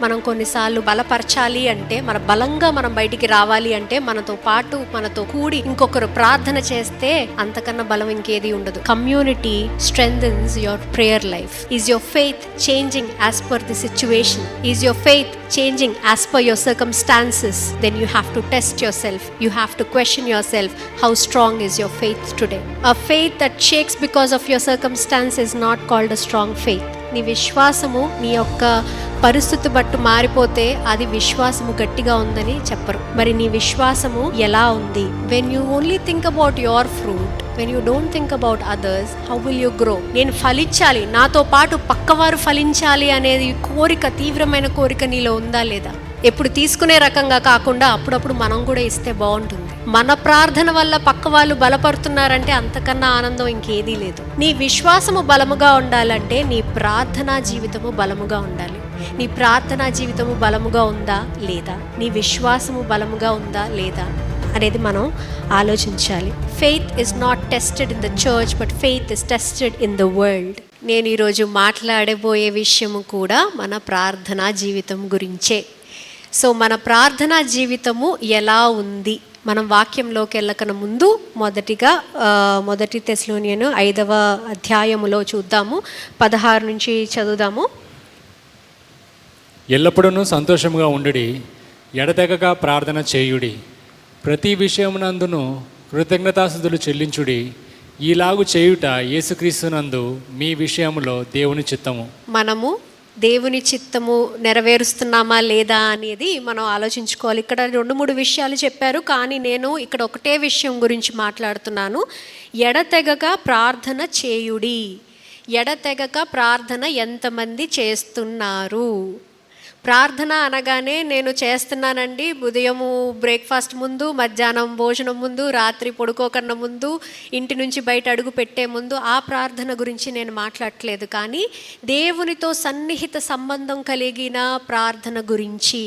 మనం కొన్నిసార్లు బలపరచాలి అంటే, బలంగా మనం బయటికి రావాలి అంటే, మనతో పాటు మనతో కూడి ఇంకొకరు ప్రార్థన చేస్తే అంతకన్నా బలం ఇంకేది ఉండదు. Community strengthens your prayer life. Is your faith changing as per the situation? Is your faith changing as per your circumstances? Then you have to test yourself. You have to question yourself. How strong is your faith today? A faith that shakes because of your circumstance is not called a strong faith. నీ విశ్వాసము నీ యొక్క పరిస్థితి బట్టి మారిపోతే అది విశ్వాసము గట్టిగా ఉందని చెప్పరు. మరి నీ విశ్వాసము ఎలా ఉంది? When you only think about your fruit, when you don't think about others, how will you grow? నేను ఫలించాలి, నాతో పాటు పక్కవారు ఫలించాలి అనేది కోరిక, తీవ్రమైన కోరిక నీలో ఉందా లేదా? ఎప్పుడు తీసుకునే రకంగా కాకుండా అప్పుడప్పుడు మనం కూడా ఇస్తే బాగుంటుంది. మన ప్రార్థన వల్ల పక్క వాళ్ళు బలపడుతున్నారంటే అంతకన్నా ఆనందం ఇంకేదీ లేదు. నీ విశ్వాసము బలముగా ఉండాలంటే నీ ప్రార్థనా జీవితము బలముగా ఉండాలి. నీ ప్రార్థనా జీవితము బలముగా ఉందా లేదా, నీ విశ్వాసము బలముగా ఉందా లేదా అనేది మనం ఆలోచించాలి. Faith is not tested in the church, but faith is tested in the world. నేను ఈరోజు మాట్లాడబోయే విషయము కూడా మన ప్రార్థనా జీవితం గురించే. సో మన ప్రార్థనా జీవితము ఎలా ఉంది? మనం వాక్యంలోకి వెళ్ళకన ముందు మొదటి తెస్సలోనియను 5వ అధ్యాయములో చూద్దాము. 16 నుంచి చదువుదాము. ఎల్లప్పుడూ సంతోషముగా ఉండుడి, ఎడతెగక ప్రార్థన చేయుడి, ప్రతి విషయమునందును కృతజ్ఞతాస్తుతులు చెల్లించుడి, ఈలాగు చేయుట యేసుక్రీస్తునందు మీ విషయములో దేవుని చిత్తము. మనము దేవుని చిత్తము నెరవేరుస్తున్నామా లేదా అనేది మనం ఆలోచించుకోవాలి. ఇక్కడ 2-3 విషయాలు చెప్పారు, కానీ నేను ఇక్కడ ఒకటే విషయం గురించి మాట్లాడుతున్నాను. ఎడతెగక ప్రార్థన చేయుడి. ఎడతెగక ప్రార్థన ఎంతమంది చేస్తున్నారు? ప్రార్థన అనగానే నేను చేస్తున్నానండి, ఉదయము బ్రేక్ఫాస్ట్ ముందు, మధ్యాహ్నం భోజనం ముందు, రాత్రి పడుకోకన్నా ముందు, ఇంటి నుంచి బయట అడుగు పెట్టే ముందు, ఆ ప్రార్థన గురించి నేను మాట్లాడట్లేదు. కానీ దేవునితో సన్నిహిత సంబంధం కలిగిన ప్రార్థన గురించి,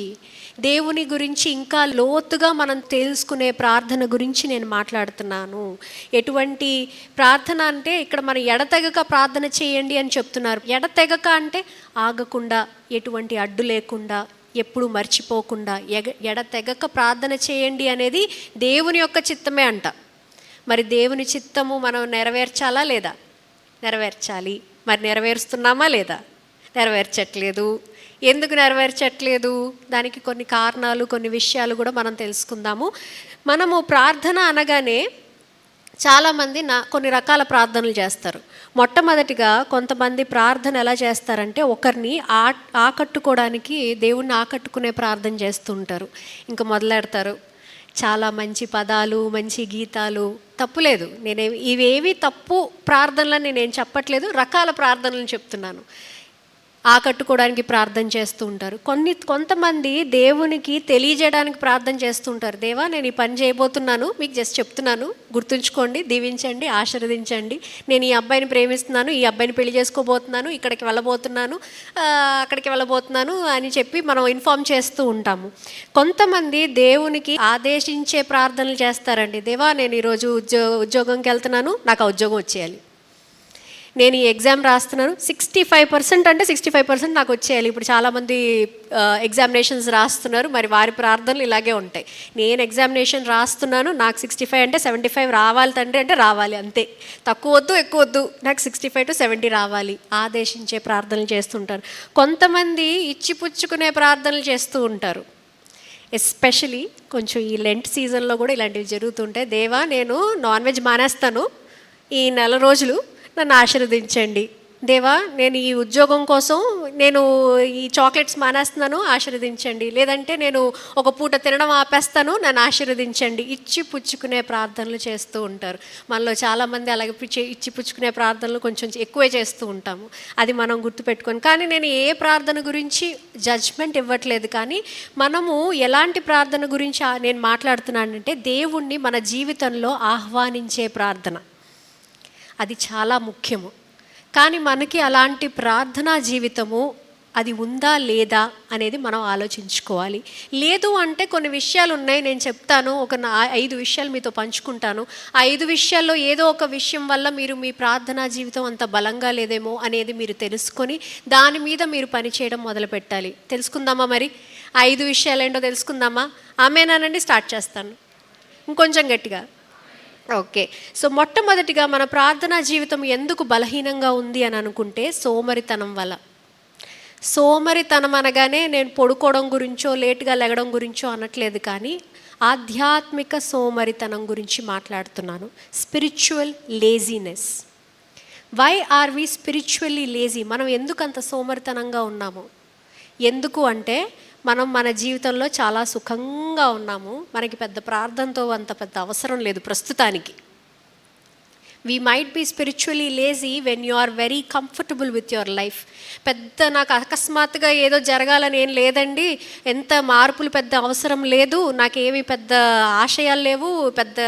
దేవుని గురించి ఇంకా లోతుగా మనం తెలుసుకునే ప్రార్థన గురించి నేను మాట్లాడుతున్నాను. ఎటువంటి ప్రార్థన అంటే, ఇక్కడ మనం ఎడతెగక ప్రార్థన చేయండి అని చెప్తున్నారు. ఎడతెగక అంటే ఆగకుండా, ఎటువంటి అడ్డు లేకుండా, ఎప్పుడు మర్చిపోకుండా ఎడతెగక ప్రార్థన చేయండి అనేది దేవుని యొక్క చిత్తమే అంట. మరి దేవుని చిత్తము మనం నెరవేర్చాలా లేదా? నెరవేర్చాలి. మరి నెరవేరుస్తున్నామా లేదా? నెరవేర్చట్లేదు. ఎందుకు నెరవేర్చట్లేదు? దానికి కొన్ని కారణాలు, కొన్ని విషయాలు కూడా మనం తెలుసుకుందాము. మనము ప్రార్థన అనగానే చాలామంది కొన్ని రకాల ప్రార్థనలు చేస్తారు. మొట్టమొదటిగా కొంతమంది ప్రార్థన ఎలా చేస్తారంటే, ఒకరిని ఆకట్టుకోవడానికి, దేవుణ్ణి ఆకట్టుకునే ప్రార్థన చేస్తూ ఉంటారు. ఇంకా మొదలెడతారు చాలా మంచి పదాలు, మంచి గీతాలు. తప్పులేదు, ఇవేవి తప్పు ప్రార్థనలని నేనేం చెప్పట్లేదు, రకాల ప్రార్థనలను చెప్తున్నాను. ఆకట్టుకోవడానికి ప్రార్థన చేస్తూ ఉంటారు. కొంతమంది దేవునికి తెలియజేయడానికి ప్రార్థన చేస్తూ ఉంటారు. దేవా, నేను ఈ పని చేయబోతున్నాను, మీకు జస్ట్ చెప్తున్నాను, గుర్తుంచుకోండి, దీవించండి, ఆశీర్వదించండి. నేను ఈ అబ్బాయిని ప్రేమిస్తున్నాను, ఈ అబ్బాయిని పెళ్లి చేసుకోబోతున్నాను, ఇక్కడికి వెళ్ళబోతున్నాను, అక్కడికి వెళ్ళబోతున్నాను అని చెప్పి మనం ఇన్ఫార్మ్ చేస్తూ ఉంటాము. కొంతమంది దేవునికి ఆదేశించే ప్రార్థనలు చేస్తారండి. దేవా, నేను ఈరోజు ఉద్యోగంకి వెళ్తున్నాను, నాకు ఆ ఉద్యోగం వచ్చేయాలి. నేను ఈ ఎగ్జామ్ రాస్తున్నాను, 65% అంటే 65% నాకు వచ్చేయాలి. ఇప్పుడు చాలామంది ఎగ్జామినేషన్స్ రాస్తున్నారు, మరి వారి ప్రార్థనలు ఇలాగే ఉంటాయి. నేను ఎగ్జామినేషన్ రాస్తున్నాను, నాకు 65 అంటే 75 రావాలి తండ్రి అంటే రావాలి, అంతే. తక్కువ వద్దు, ఎక్కువ వద్దు, నాకు 65 to 70 రావాలి. ఆదేశించే ప్రార్థనలు చేస్తుంటారు. కొంతమంది ఇచ్చిపుచ్చుకునే ప్రార్థనలు చేస్తూ ఉంటారు. ఎస్పెషలీ కొంచెం ఈ లెంట్ సీజన్లో కూడా ఇలాంటివి జరుగుతుంటాయి. దేవా, నేను నాన్ వెజ్ మానేస్తాను, ఈ 4 రోజులు నన్ను ఆశీర్వదించండి. దేవా, నేను ఈ ఉద్యోగం కోసం నేను ఈ చాక్లెట్స్ మానేస్తున్నాను, ఆశీర్వదించండి. లేదంటే నేను ఒక పూట తినడం ఆపేస్తాను, నన్ను ఆశీర్వదించండి. ఇచ్చి పుచ్చుకునే ప్రార్థనలు చేస్తూ ఉంటారు. మనలో చాలామంది అలాగే ఇచ్చి పుచ్చుకునే ప్రార్థనలు కొంచెం ఎక్కువే చేస్తూ ఉంటాము. అది మనం గుర్తుపెట్టుకొని. కానీ నేను ఏ ప్రార్థన గురించి జడ్జ్మెంట్ ఇవ్వట్లేదు, కానీ మనము ఎలాంటి ప్రార్థన గురించి నేను మాట్లాడుతున్నానంటే, దేవుణ్ణి మన జీవితంలో ఆహ్వానించే ప్రార్థన. అది చాలా ముఖ్యము. కానీ మనకి అలాంటి ప్రార్థనా జీవితము అది ఉందా లేదా అనేది మనం ఆలోచించుకోవాలి. లేదు అంటే కొన్ని విషయాలు ఉన్నాయి, నేను చెప్తాను. 5 విషయాలు మీతో పంచుకుంటాను. ఆ 5 విషయాల్లో ఏదో ఒక విషయం వల్ల మీరు మీ ప్రార్థనా జీవితం అంత బలంగా లేదేమో అనేది మీరు తెలుసుకొని దాని మీద మీరు పనిచేయడం మొదలుపెట్టాలి. తెలుసుకుందామా? మరి 5 విషయాలు ఏంటో తెలుసుకుందామా? ఆమేనానండి? స్టార్ట్ చేస్తాను ఇంకొంచెం గట్టిగా. ఓకే. సో మొట్టమొదటిగా మన ప్రార్థనా జీవితం ఎందుకు బలహీనంగా ఉంది అని అనుకుంటే సోమరితనం వల్ల. సోమరితనం అనగానే నేను పడుకోవడం గురించో లేటుగా లెగడం గురించో అనట్లేదు, కానీ ఆధ్యాత్మిక సోమరితనం గురించి మాట్లాడుతున్నాను. Spiritual laziness. Why are we spiritually lazy? మనం ఎందుకు అంత సోమరితనంగా ఉన్నాము? ఎందుకు అంటే మనం మన జీవితంలో చాలా సుఖంగా ఉన్నాము, మనకి పెద్ద ప్రార్థనతో అంత పెద్ద అవసరం లేదు ప్రస్తుతానికి. We might be spiritually lazy when you are very comfortable with your life. నాకు అకస్మాత్తుగా ఏదో జరగాలని ఏం లేదండి, ఎంత మార్పులు పెద్ద అవసరం లేదు, నాకేమీ పెద్ద ఆశయాలు లేవు, పెద్ద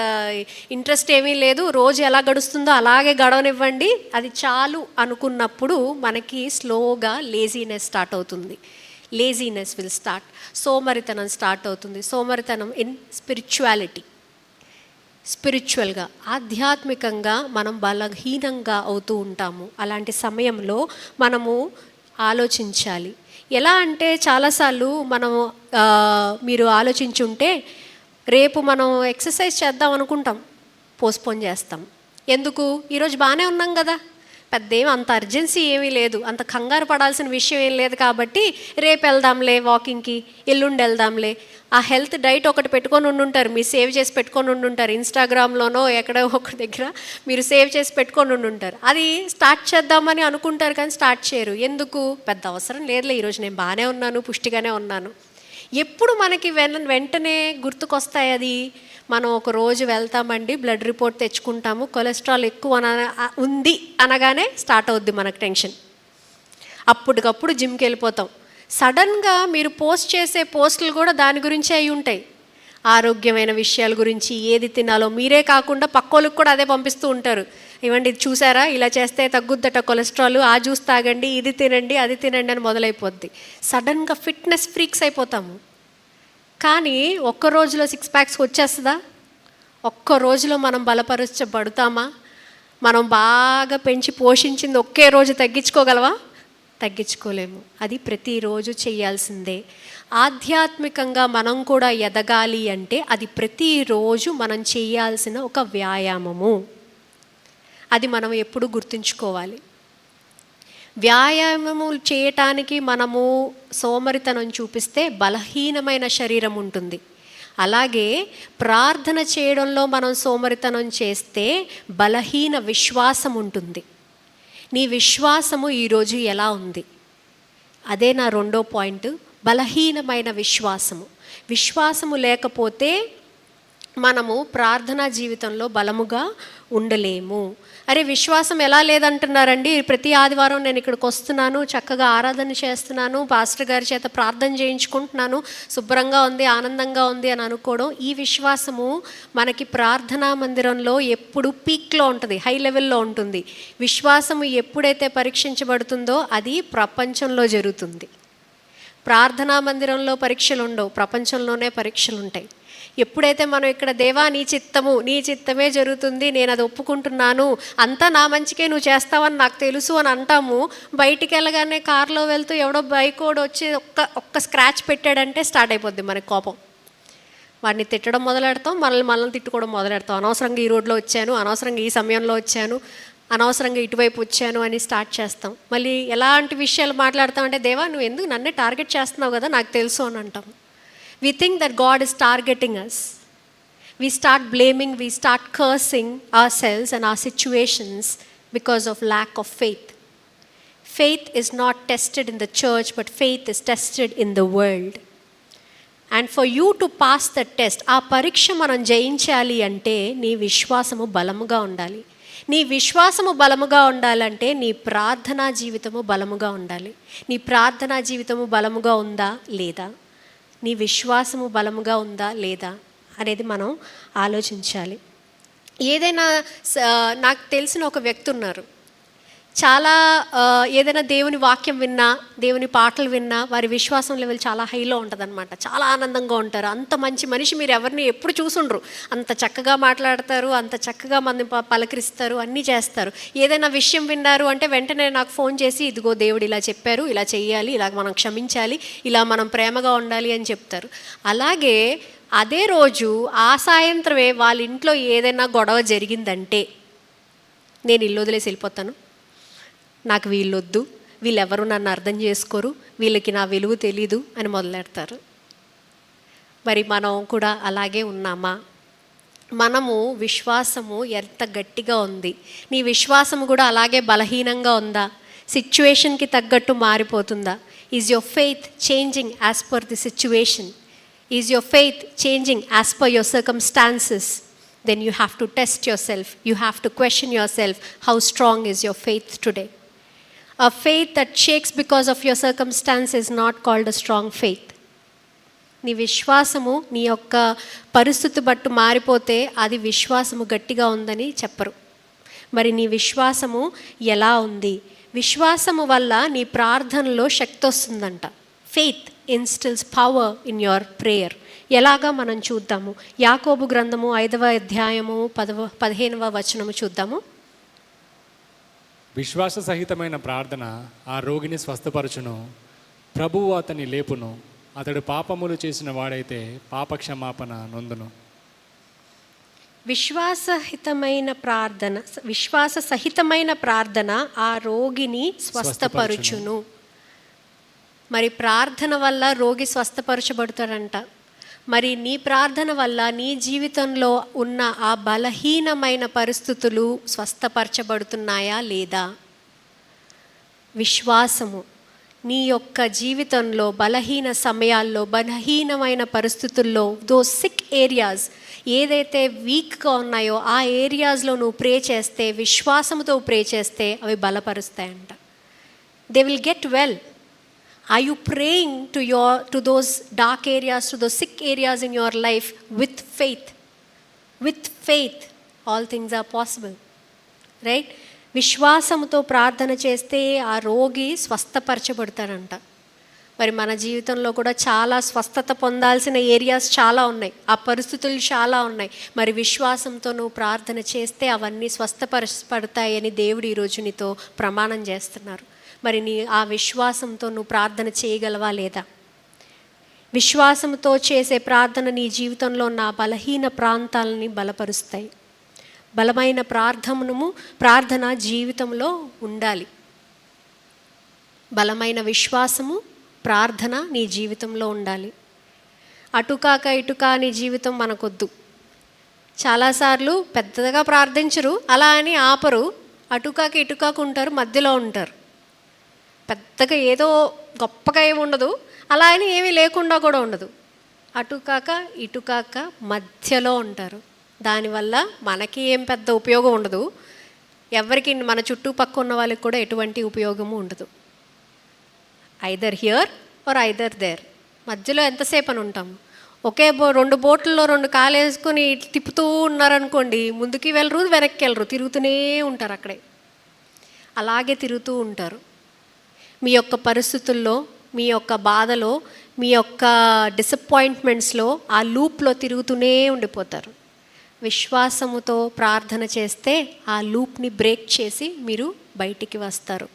ఇంట్రెస్ట్ ఏమీ లేదు, రోజు ఎలా గడుస్తుందో అలాగే గడవనివ్వండి, అది చాలు అనుకున్నప్పుడు మనకి స్లోగా లేజీనెస్ స్టార్ట్ అవుతుంది. Laziness will start. సోమరితనం స్టార్ట్ అవుతుంది. సోమరితనం ఇన్ స్పిరిచువాలిటీ. స్పిరిచువల్గా, ఆధ్యాత్మికంగా మనం బలహీనంగా అవుతూ ఉంటాము. అలాంటి సమయంలో మనము ఆలోచించాలి. ఎలా అంటే చాలాసార్లు మీరు ఆలోచించుంటే రేపు మనం ఎక్సర్సైజ్ చేద్దాం అనుకుంటాం, పోస్ట్పోన్ చేస్తాం. ఎందుకు? ఈరోజు బాగానే ఉన్నాం కదా, పెద్ద అంత అర్జెన్సీ ఏమీ లేదు, అంత కంగారు పడాల్సిన విషయం ఏం లేదు కాబట్టి రేపు వెళ్దాంలే వాకింగ్కి, ఎల్లుండి వెళ్దాంలే. ఆ హెల్త్ డైట్ ఒకటి పెట్టుకొని ఉండుంటారు, మీరు సేవ్ చేసి పెట్టుకొని ఉండుంటారు, ఇన్స్టాగ్రామ్లోనో ఎక్కడో ఒక దగ్గర మీరు సేవ్ చేసి పెట్టుకొని ఉండుంటారు. అది స్టార్ట్ చేద్దామని అనుకుంటారు కానీ స్టార్ట్ చేయరు. ఎందుకు? పెద్ద అవసరం లేదులే, ఈరోజు నేను బాగానే ఉన్నాను, పుష్టిగానే ఉన్నాను. ఎప్పుడు మనకి వెంటనే గుర్తుకొస్తాయి అది? మనం ఒక రోజు వెళ్తామండి, బ్లడ్ రిపోర్ట్ తెచ్చుకుంటాము, కొలెస్ట్రాల్ ఎక్కువ ఉంది అనగానే స్టార్ట్ అవుద్ది మనకు టెన్షన్. అప్పటికప్పుడు జిమ్కి వెళ్ళిపోతాం. సడన్గా మీరు పోస్ట్ చేసే పోస్టులు కూడా దాని గురించే అయి ఉంటాయి. ఆరోగ్యమైన విషయాల గురించి, ఏది తినాలో. మీరే కాకుండా పక్కోళ్ళకి కూడా అదే పంపిస్తూ ఉంటారు. ఇవ్వండి, ఇది చూసారా, ఇలా చేస్తే తగ్గుద్దట కొలెస్ట్రాల్, ఆ జ్యూస్ తాగండి, ఇది తినండి, అది తినండి అని మొదలైపోద్ది. సడన్గా ఫిట్నెస్ ఫ్రీక్స్ అయిపోతాము. కానీ ఒక్క రోజులో 6 ప్యాక్స్ వచ్చేస్తుందా? ఒక్క రోజులో మనం బలపరచబడతామా? మనం బాగా పెంచి పోషించింది ఒకే రోజు తగ్గించుకోగలవా? తగ్గించుకోలేము. అది ప్రతిరోజు చేయాల్సిందే. ఆధ్యాత్మికంగా మనం కూడా ఎదగాలి అంటే అది ప్రతిరోజు మనం చేయాల్సిన ఒక వ్యాయామము. అది మనం ఎప్పుడు గుర్తుంచుకోవాలి. వ్యాయామము చేయటానికి మనము సోమరితనం చూపిస్తే బలహీనమైన శరీరం ఉంటుంది. అలాగే ప్రార్థన చేయడంలో మనం సోమరితనం చేస్తే బలహీన విశ్వాసం ఉంటుంది. నీ విశ్వాసము ఈరోజు ఎలా ఉంది? అదే నా రెండో పాయింట్, బలహీనమైన విశ్వాసము. విశ్వాసము లేకపోతే మనము ప్రార్థనా జీవితంలో బలముగా ఉండలేము. అరే, విశ్వాసం ఎలా లేదంటున్నారండి? ప్రతి ఆదివారం నేను ఇక్కడికి వస్తున్నాను, చక్కగా ఆరాధన చేస్తున్నాను, పాస్టర్ గారి చేత ప్రార్థన చేయించుకుంటున్నాను, శుభ్రంగా ఉంది, ఆనందంగా ఉంది అని అనుకోవడం, ఈ విశ్వాసము మనకి ప్రార్థనా మందిరంలో ఎప్పుడు పీక్లో ఉంటుంది, హై లెవెల్లో ఉంటుంది. విశ్వాసము ఎప్పుడైతే పరీక్షించబడుతుందో అది ప్రపంచంలో జరుగుతుంది. ప్రార్థనా మందిరంలో పరీక్షలు ఉండవు, ప్రపంచంలోనే పరీక్షలు ఉంటాయి. ఎప్పుడైతే మనం ఇక్కడ దేవా నీ చిత్తమే జరుగుతుంది, నేను అది ఒప్పుకుంటున్నాను, అంతా నా మంచికే నువ్వు చేస్తావని నాకు తెలుసు అని అంటాము, బయటికి వెళ్ళగానే కారులో వెళ్తూ ఎవడో బైకోడు వచ్చి ఒక్క స్క్రాచ్ పెట్టాడంటే స్టార్ట్ అయిపోద్ది మనకి కోపం. వాడిని తిట్టడం మొదలెడతాం, మనల్ని తిట్టుకోవడం మొదలెడతాం. అనవసరంగా ఈ రోడ్లో వచ్చాను, అనవసరంగా ఈ సమయంలో వచ్చాను, అనవసరంగా ఇటువైపు వచ్చాను అని స్టార్ట్ చేస్తాం. మళ్ళీ ఎలాంటి విషయాలు మాట్లాడతామంటే దేవా నువ్వు ఎందుకు నన్నే టార్గెట్ చేస్తున్నావు కదా, నాకు తెలుసు అని అంటాం. We think that God is targeting us. We start blaming, we start cursing ourselves and our situations because of lack of faith. Faith is not tested in the church, but faith is tested in the world. And for you to pass the test, ఆ పరీక్ష మనం జయించాలి అంటే నీ విశ్వాసము బలముగా ఉండాలి. నీ విశ్వాసము బలముగా ఉండాలంటే నీ ప్రార్థనా జీవితము బలముగా ఉండాలి. నీ ప్రార్థనా జీవితము బలముగా ఉందా లేదా, నీ విశ్వాసము బలముగా ఉందా లేదా అనేది మనం ఆలోచించాలి. ఏదైనా నాకు తెలిసిన ఒక వ్యక్తి ఉన్నారు, చాలా ఏదైనా దేవుని వాక్యం విన్నా, దేవుని పాటలు విన్నా వారి విశ్వాసం లెవెల్ చాలా హైలో ఉంటుందన్నమాట. చాలా ఆనందంగా ఉంటారు. అంత మంచి మనిషి మీరు ఎవరిని ఎప్పుడు చూసుండ్రు. అంత చక్కగా మాట్లాడతారు, అంత చక్కగా మంది పలకరిస్తారు, అన్నీ చేస్తారు. ఏదైనా విషయం విన్నారు అంటే వెంటనే నాకు ఫోన్ చేసి, ఇదిగో దేవుడు ఇలా చెప్పారు, ఇలా చెయ్యాలి, ఇలా మనం క్షమించాలి, ఇలా మనం ప్రేమగా ఉండాలి అని చెప్తారు. అలాగే అదే రోజు ఆ సాయంత్రమే వాళ్ళ ఇంట్లో ఏదైనా గొడవ జరిగిందంటే, నేను ఇల్లు వదిలేసి వెళ్ళిపోతాను, నాకు వీళ్ళొద్దు, వీళ్ళెవరు నన్ను అర్థం చేసుకోరు, వీళ్ళకి నా విలువ తెలీదు అని మొదలెడతారు. మరి మనం కూడా అలాగే ఉన్నామా? మనము విశ్వాసము ఎంత గట్టిగా ఉంది? నీ విశ్వాసము కూడా అలాగే బలహీనంగా ఉందా? సిచ్యువేషన్కి తగ్గట్టు మారిపోతుందా? Is your faith changing as per the situation? Is your faith changing as per your circumstances? Then you have to test yourself. You have to question yourself. How strong is your faith today? A faith that shakes because of your circumstance is not called a strong faith. నీ విశ్వాసము నీ యొక్క పరిస్థితి బట్టు మారిపోతే అది విశ్వాసము గట్టిగా ఉందని చెప్పరు. మరి నీ విశ్వాసము ఎలా ఉంది? విశ్వాసము వల్ల నీ ప్రార్థనలో శక్తి వస్తుందంట. Faith instils power in your prayer. ఎలాగా మనం చూద్దాము. యాకోబు గ్రంథము 5వ అధ్యాయము 15వ వచనము చూద్దాము. విశ్వాస సహితమైన ప్రార్థన ఆ రోగిని స్వస్థపరచును, ప్రభువు అతని లేపును, అతడు పాపములు చేసిన వాడైతే పాపక్షమాపణ నొందును. విశ్వాస సహితమైన ప్రార్థన ఆ రోగిని స్వస్థపరచును. మరి ప్రార్థన వల్ల రోగి స్వస్థపరచబడతాడంట. మరి నీ ప్రార్థన వల్ల నీ జీవితంలో ఉన్న ఆ బలహీనమైన పరిస్థితులు స్వస్థపరచబడుతున్నాయా లేదా? విశ్వాసము నీ యొక్క జీవితంలో బలహీన సమయాల్లో, బలహీనమైన పరిస్థితుల్లో, దో సిక్ ఏరియాస్ ఏదైతే వీక్గా ఉన్నాయో ఆ ఏరియాస్లో నువ్వు ప్రే చేస్తే, విశ్వాసంతో ప్రే చేస్తే అవి బలపరుస్తాయంట. They will get well. Are you praying to those dark areas, to those sick areas in your life with faith? With faith, all things are possible. Right? విశ్వాసంతో ప్రార్థన చేస్తే ఆ రోగి స్వస్థపరచబడతాడంట. మరి మన జీవితంలో కూడా చాలా స్వస్థత పొందాల్సిన ఏరియాస్ చాలా ఉన్నాయి, ఆ పరిస్థితులు చాలా ఉన్నాయి. మరి విశ్వాసంతో నువ్వు ప్రార్థన చేస్తే అవన్నీ స్వస్థపరచబడతాయని దేవుడు ఈరోజు నీతో ప్రమాణం చేస్తున్నారు. మరి నీ ఆ విశ్వాసంతో నువ్వు ప్రార్థన చేయగలవా లేదా? విశ్వాసంతో చేసే ప్రార్థన నీ జీవితంలో ఉన్న బలహీన ప్రాంతాలని బలపరుస్తాయి. బలమైన ప్రార్థన జీవితంలో ఉండాలి. బలమైన విశ్వాసము, ప్రార్థన నీ జీవితంలో ఉండాలి. అటుకాక ఇటుకా నీ జీవితం మనకొద్దు. చాలాసార్లు పెద్దగా ప్రార్థించరు, అలా అని ఆపరు, అటుకాక ఇటుకాకు ఉంటారు, మధ్యలో ఉంటారు. పెద్దగా ఏదో గొప్పగా ఏమి ఉండదు, అలా అని ఏమీ లేకుండా కూడా ఉండదు. అటుకాక ఇటుకాక మధ్యలో ఉంటారు. దానివల్ల మనకి ఏం పెద్ద ఉపయోగం ఉండదు, ఎవరికి మన చుట్టుపక్క ఉన్న వాళ్ళకి కూడా ఎటువంటి ఉపయోగము ఉండదు. Either here or either there. మధ్యలో ఎంతసేపు అని ఉంటాము? ఒకే రెండు బోట్లలో రెండు కాలు వేసుకొని తిప్పుతూ ఉన్నారనుకోండి, ముందుకి వెళ్ళరు, వెనక్కి వెళ్ళరు, తిరుగుతూనే ఉంటారు అక్కడే. అలాగే తిరుగుతూ ఉంటారు. మీ యొక్క పరిస్థితుల్లో, మీ యొక్క బాధలో, మీ యొక్క డిసప్పాయింట్మెంట్స్లో ఆ లూప్లో తిరుగుతూనే ఉండిపోతారు. విశ్వాసముతో ప్రార్థన చేస్తే ఆ లూప్ని బ్రేక్ చేసి మీరు బయటికి వస్తారు.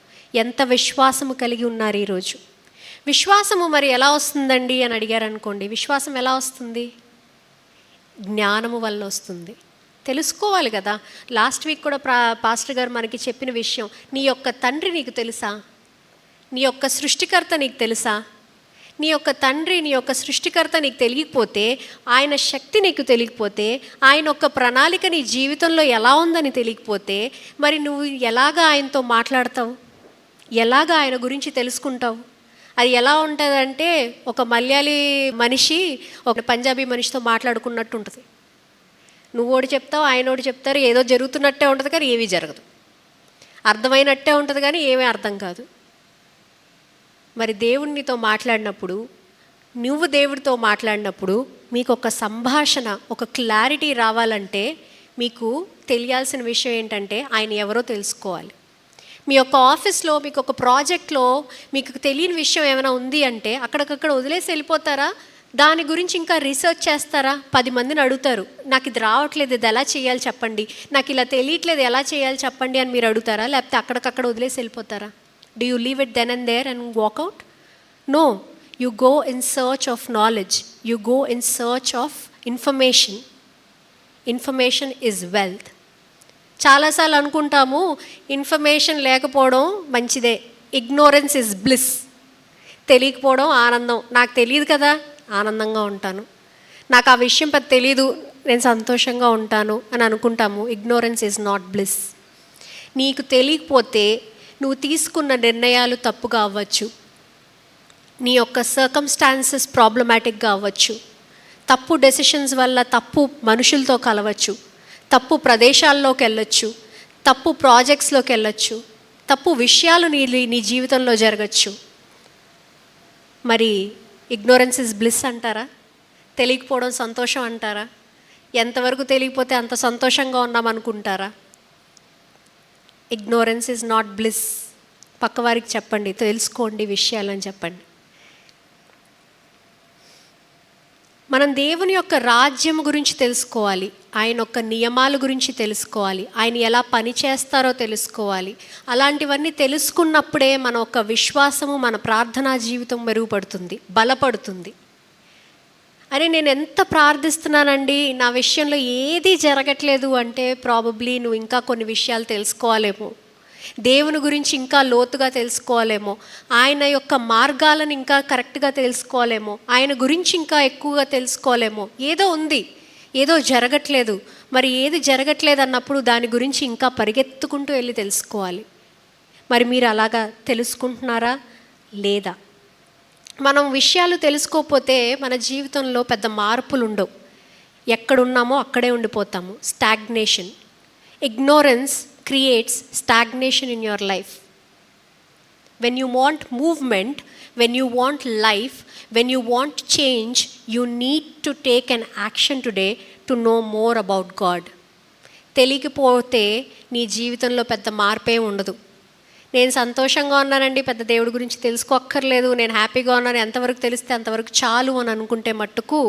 ఎంత విశ్వాసము కలిగి ఉన్నారు ఈరోజు? విశ్వాసము మరి ఎలా వస్తుందండి అని అడిగారనుకోండి, విశ్వాసం ఎలా వస్తుంది? జ్ఞానము వల్ల వస్తుంది. తెలుసుకోవాలి కదా. లాస్ట్ వీక్ కూడా పాస్టర్ గారు మనకి చెప్పిన విషయం, నీ యొక్క తండ్రి నీకు తెలుసా? నీ యొక్క సృష్టికర్త నీకు తెలుసా? నీ యొక్క తండ్రి, నీ యొక్క సృష్టికర్త నీకు తెలియకపోతే, ఆయన శక్తి నీకు తెలియకపోతే, ఆయన యొక్క ప్రణాళిక నీ జీవితంలో ఎలా ఉందని తెలియకపోతే, మరి నువ్వు ఎలాగా ఆయనతో మాట్లాడతావు? ఎలాగా ఆయన గురించి తెలుసుకుంటావు? అది ఎలా ఉంటుందంటే, ఒక మలయాళీ మనిషి ఒక పంజాబీ మనిషితో మాట్లాడుకున్నట్టు ఉంటుంది. నువ్వోడు చెప్తావు, ఆయనోడు చెప్తారు, ఏదో జరుగుతున్నట్టే ఉంటుంది కానీ ఏమీ జరగదు. అర్థమైనట్టే ఉంటుంది కానీ ఏమీ అర్థం కాదు. మరి దేవునితో మాట్లాడినప్పుడు, నువ్వు దేవుడితో మాట్లాడినప్పుడు మీకు ఒక సంభాషణ, ఒక క్లారిటీ రావాలంటే మీకు తెలియాల్సిన విషయం ఏంటంటే ఆయన ఎవరో తెలుసుకోవాలి. మీ యొక్క ఆఫీస్లో మీకు ఒక ప్రాజెక్ట్లో మీకు తెలియని విషయం ఏమైనా ఉంది అంటే అక్కడికక్కడ వదిలేసి వెళ్ళిపోతారా? దాని గురించి ఇంకా రీసెర్చ్ చేస్తారా? 10 మందిని అడుగుతారు, నాకు ఇది రావట్లేదు, ఇది ఎలా చేయాలి చెప్పండి, నాకు ఇలా తెలియట్లేదు ఎలా చేయాలి చెప్పండి అని మీరు అడుగుతారా? లేకపోతే అక్కడికక్కడ వదిలేసి వెళ్ళిపోతారా? Do you leave it then and there and walk out? No, you go in search of knowledge, you go in search of information. Information is wealth. చాలాసార్లు అనుకుంటాము ఇన్ఫర్మేషన్ లేకపోవడం మంచిదే, ఇగ్నోరెన్స్ ఇస్ బ్లిస్. తెలియకపోవడం ఆనందం. నాకు తెలియదు కదా, ఆనందంగా ఉంటాను. నాకు ఆ విషయం పెద్ద తెలీదు, నేను సంతోషంగా ఉంటాను అని అనుకుంటాము. Ignorance is not bliss. నీకు తెలియకపోతే నువ్వు తీసుకున్న నిర్ణయాలు తప్పుగా అవ్వచ్చు, నీ యొక్క సర్కమ్స్టాన్సెస్ ప్రాబ్లమాటిక్గా అవ్వచ్చు, తప్పు డెసిషన్స్ వల్ల తప్పు మనుషులతో కలవచ్చు, తప్పు ప్రదేశాల్లోకి వెళ్ళొచ్చు, తప్పు ప్రాజెక్ట్స్లోకి వెళ్ళొచ్చు, తప్పు విషయాలు నీ జీవితంలో జరగచ్చు. మరి ఇగ్నోరెన్స్ ఇస్ బ్లిస్ అంటారా? తెలియకపోవడం సంతోషం అంటారా? ఎంతవరకు తెలియకపోతే అంత సంతోషంగా ఉన్నామనుకుంటారా? Ignorance is not bliss. పక్కవారికి చెప్పండి, తెలుసుకోండి విషయాలని చెప్పండి. మనం దేవుని యొక్క రాజ్యం గురించి తెలుసుకోవాలి, ఆయన యొక్క నియమాల గురించి తెలుసుకోవాలి, ఆయన ఎలా పని చేస్తారో తెలుసుకోవాలి. అలాంటివన్నీ తెలుసుకున్నప్పుడే మన యొక్క విశ్వాసము, మన ప్రార్థనా జీవితం మెరుగుపడుతుంది, బలపడుతుంది. అరే నేను ఎంత ప్రార్థిస్తున్నానండి, నా విషయంలో ఏది జరగట్లేదు అంటే ప్రాబబ్లీ నువ్వు ఇంకా కొన్ని విషయాలు తెలుసుకోవాలేమో, దేవుని గురించి ఇంకా లోతుగా తెలుసుకోవాలేమో, ఆయన యొక్క మార్గాలను ఇంకా కరెక్ట్గా తెలుసుకోవాలేమో, ఆయన గురించి ఇంకా ఎక్కువగా తెలుసుకోవాలేమో. ఏదో ఉంది, ఏదో జరగట్లేదు. మరి ఏది జరగట్లేదు అన్నప్పుడు దాని గురించి ఇంకా పరిగెత్తుకుంటూ వెళ్ళి తెలుసుకోవాలి. మరి మీరు అలాగా తెలుసుకుంటున్నారా లేదా? మనం విషయాలు తెలుసుకోకపోతే మన జీవితంలో పెద్ద మార్పులు ఉండవు, ఎక్కడున్నామో అక్కడే ఉండిపోతాము. Stagnation. Ignorance creates stagnation in your life. When you want movement, when you want life, when you want change, you need to take an action today to know more about God. తెలియకపోతే నీ జీవితంలో పెద్ద మార్పే ఉండదు. నేను సంతోషంగా ఉన్నానండి, పెద్ద దేవుడి గురించి తెలుసుకోక్కర్లేదు, నేను హ్యాపీగా ఉన్నాను, ఎంతవరకు తెలిస్తే అంతవరకు చాలు అని అనుకుంటే మట్టుకు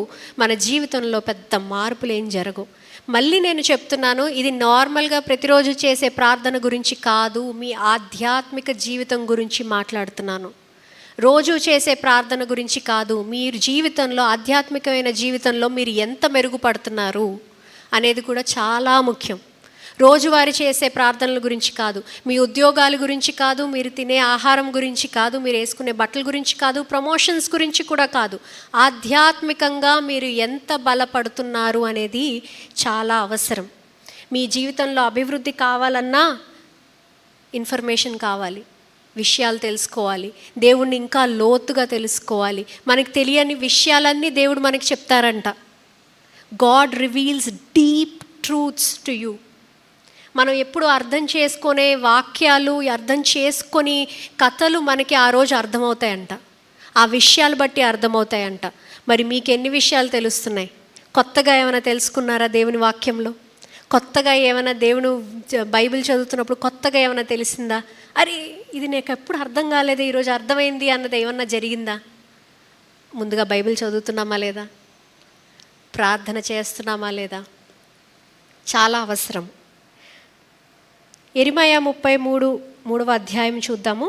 మన జీవితంలో పెద్ద మార్పులు ఏం జరగవు. మళ్ళీ నేను చెప్తున్నాను, ఇది నార్మల్గా ప్రతిరోజు చేసే ప్రార్థన గురించి కాదు, మీ ఆధ్యాత్మిక జీవితం గురించి మాట్లాడుతున్నాను. రోజు చేసే ప్రార్థన గురించి కాదు, మీరు జీవితంలో, ఆధ్యాత్మికమైన జీవితంలో మీరు ఎంత మెరుగుపడుతున్నారు అనేది కూడా చాలా ముఖ్యం. రోజువారీ చేసే ప్రార్థనల గురించి కాదు, మీ ఉద్యోగాల గురించి కాదు, మీరు తినే ఆహారం గురించి కాదు, మీరు వేసుకునే బట్టల గురించి కాదు, ప్రమోషన్స్ గురించి కూడా కాదు. ఆధ్యాత్మికంగా మీరు ఎంత బలపడుతున్నారు అనేది చాలా అవసరం. మీ జీవితంలో అభివృద్ధి కావాలన్నా ఇన్ఫర్మేషన్ కావాలి, విషయాలు తెలుసుకోవాలి, దేవుణ్ణి ఇంకా లోతుగా తెలుసుకోవాలి. మనకు తెలియని విషయాలన్నీ దేవుడు మనకి చెప్తారంట. God reveals deep truths to you. మనం ఎప్పుడు అర్థం చేసుకునే వాక్యాలు, అర్థం చేసుకొని కథలు మనకి ఆ రోజు అర్థమవుతాయంట, ఆ విషయాలు బట్టి అర్థమవుతాయంట. మరి మీకు ఎన్ని విషయాలు తెలుస్తున్నాయి? కొత్తగా ఏమైనా తెలుసుకున్నారా దేవుని వాక్యంలో? కొత్తగా ఏమైనా దేవుని బైబిల్ చదువుతున్నప్పుడు కొత్తగా ఏమైనా తెలిసిందా? అరే ఇది నాకు ఎప్పుడు అర్థం కాలేదు, ఈరోజు అర్థమైంది అన్నది ఏమన్నా జరిగిందా? ముందుగా బైబిల్ చదువుతున్నామా లేదా? ప్రార్థన చేస్తున్నామా లేదా? చాలా అవసరం. యెరెమయా 33వ అధ్యాయం చూద్దాము.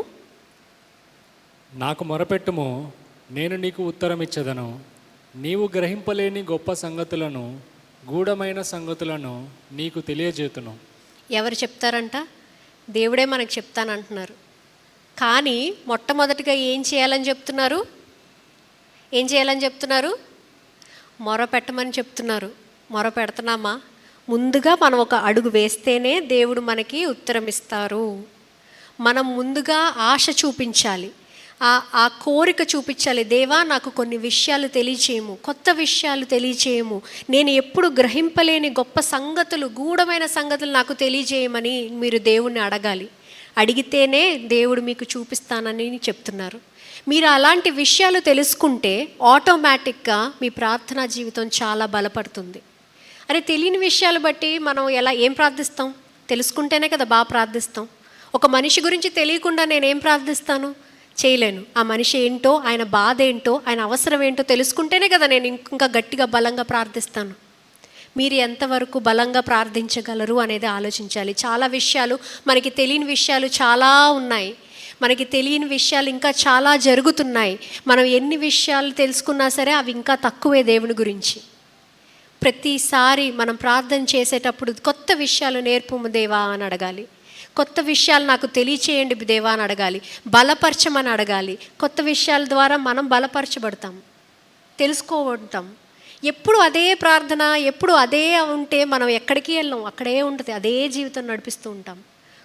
నాకు మొరపెట్టుము, నేను నీకు ఉత్తరం ఇచ్చేదను, నీవు గ్రహింపలేని గొప్ప సంగతులను, గూఢమైన సంగతులను నీకు తెలియజేతును. ఎవరు చెప్తారంట? దేవుడే మనకు చెప్తానంటున్నారు. కానీ మొట్టమొదటిగా ఏం చేయాలని చెప్తున్నారు? ఏం చేయాలని చెప్తున్నారు? మొర పెట్టమని చెప్తున్నారు. మొర పెడుతున్నామా? ముందుగా మనం ఒక అడుగు వేస్తేనే దేవుడు మనకి ఉత్తరం ఇస్తారు. మనం ముందుగా ఆశ చూపించాలి, ఆ కోరిక చూపించాలి. దేవా నాకు కొన్ని విషయాలు తెలియచేయము, కొత్త విషయాలు తెలియచేయము, నేను ఎప్పుడు గ్రహింపలేని గొప్ప సంగతులు, గూఢమైన సంగతులు నాకు తెలియజేయమని మీరు దేవుణ్ణి అడగాలి. అడిగితేనే దేవుడు మీకు చూపిస్తానని చెప్తున్నారు. మీరు అలాంటి విషయాలు తెలుసుకుంటే ఆటోమేటిక్గా మీ ప్రార్థనా జీవితం చాలా బలపడుతుంది. అరే తెలియని విషయాలు బట్టి మనం ఏం ప్రార్థిస్తాం? తెలుసుకుంటేనే కదా బాగా ప్రార్థిస్తాం. ఒక మనిషి గురించి తెలియకుండా నేనేం ప్రార్థిస్తాను? చేయలేను. ఆ మనిషి ఏంటో, ఆయన బాధ ఏంటో, ఆయన అవసరం ఏంటో తెలుసుకుంటేనే కదా నేను ఇంకా గట్టిగా బలంగా ప్రార్థిస్తాను. మీరు ఎంతవరకు బలంగా ప్రార్థించగలరు అనేది ఆలోచించాలి. చాలా విషయాలు, మనకి తెలియని విషయాలు చాలా ఉన్నాయి. మనకి తెలియని విషయాలు ఇంకా చాలా జరుగుతున్నాయి. మనం ఎన్ని విషయాలు తెలుసుకున్నా సరే అవి ఇంకా తక్కువే దేవుని గురించి. ప్రతిసారి మనం ప్రార్థన చేసేటప్పుడు కొత్త విషయాలు నేర్పుము దేవా అని అడగాలి. కొత్త విషయాలు నాకు తెలియచేయండి దేవా అని అడగాలి. బలపరచమని అడగాలి. కొత్త విషయాల ద్వారా మనం బలపరచబడతాం, తెలుసుకోబడతాం. ఎప్పుడు అదే ప్రార్థన, ఎప్పుడు అదే ఉంటే మనం ఎక్కడికి వెళ్ళాం, అక్కడే ఉంటుంది, అదే జీవితం నడిపిస్తూ ఉంటాం.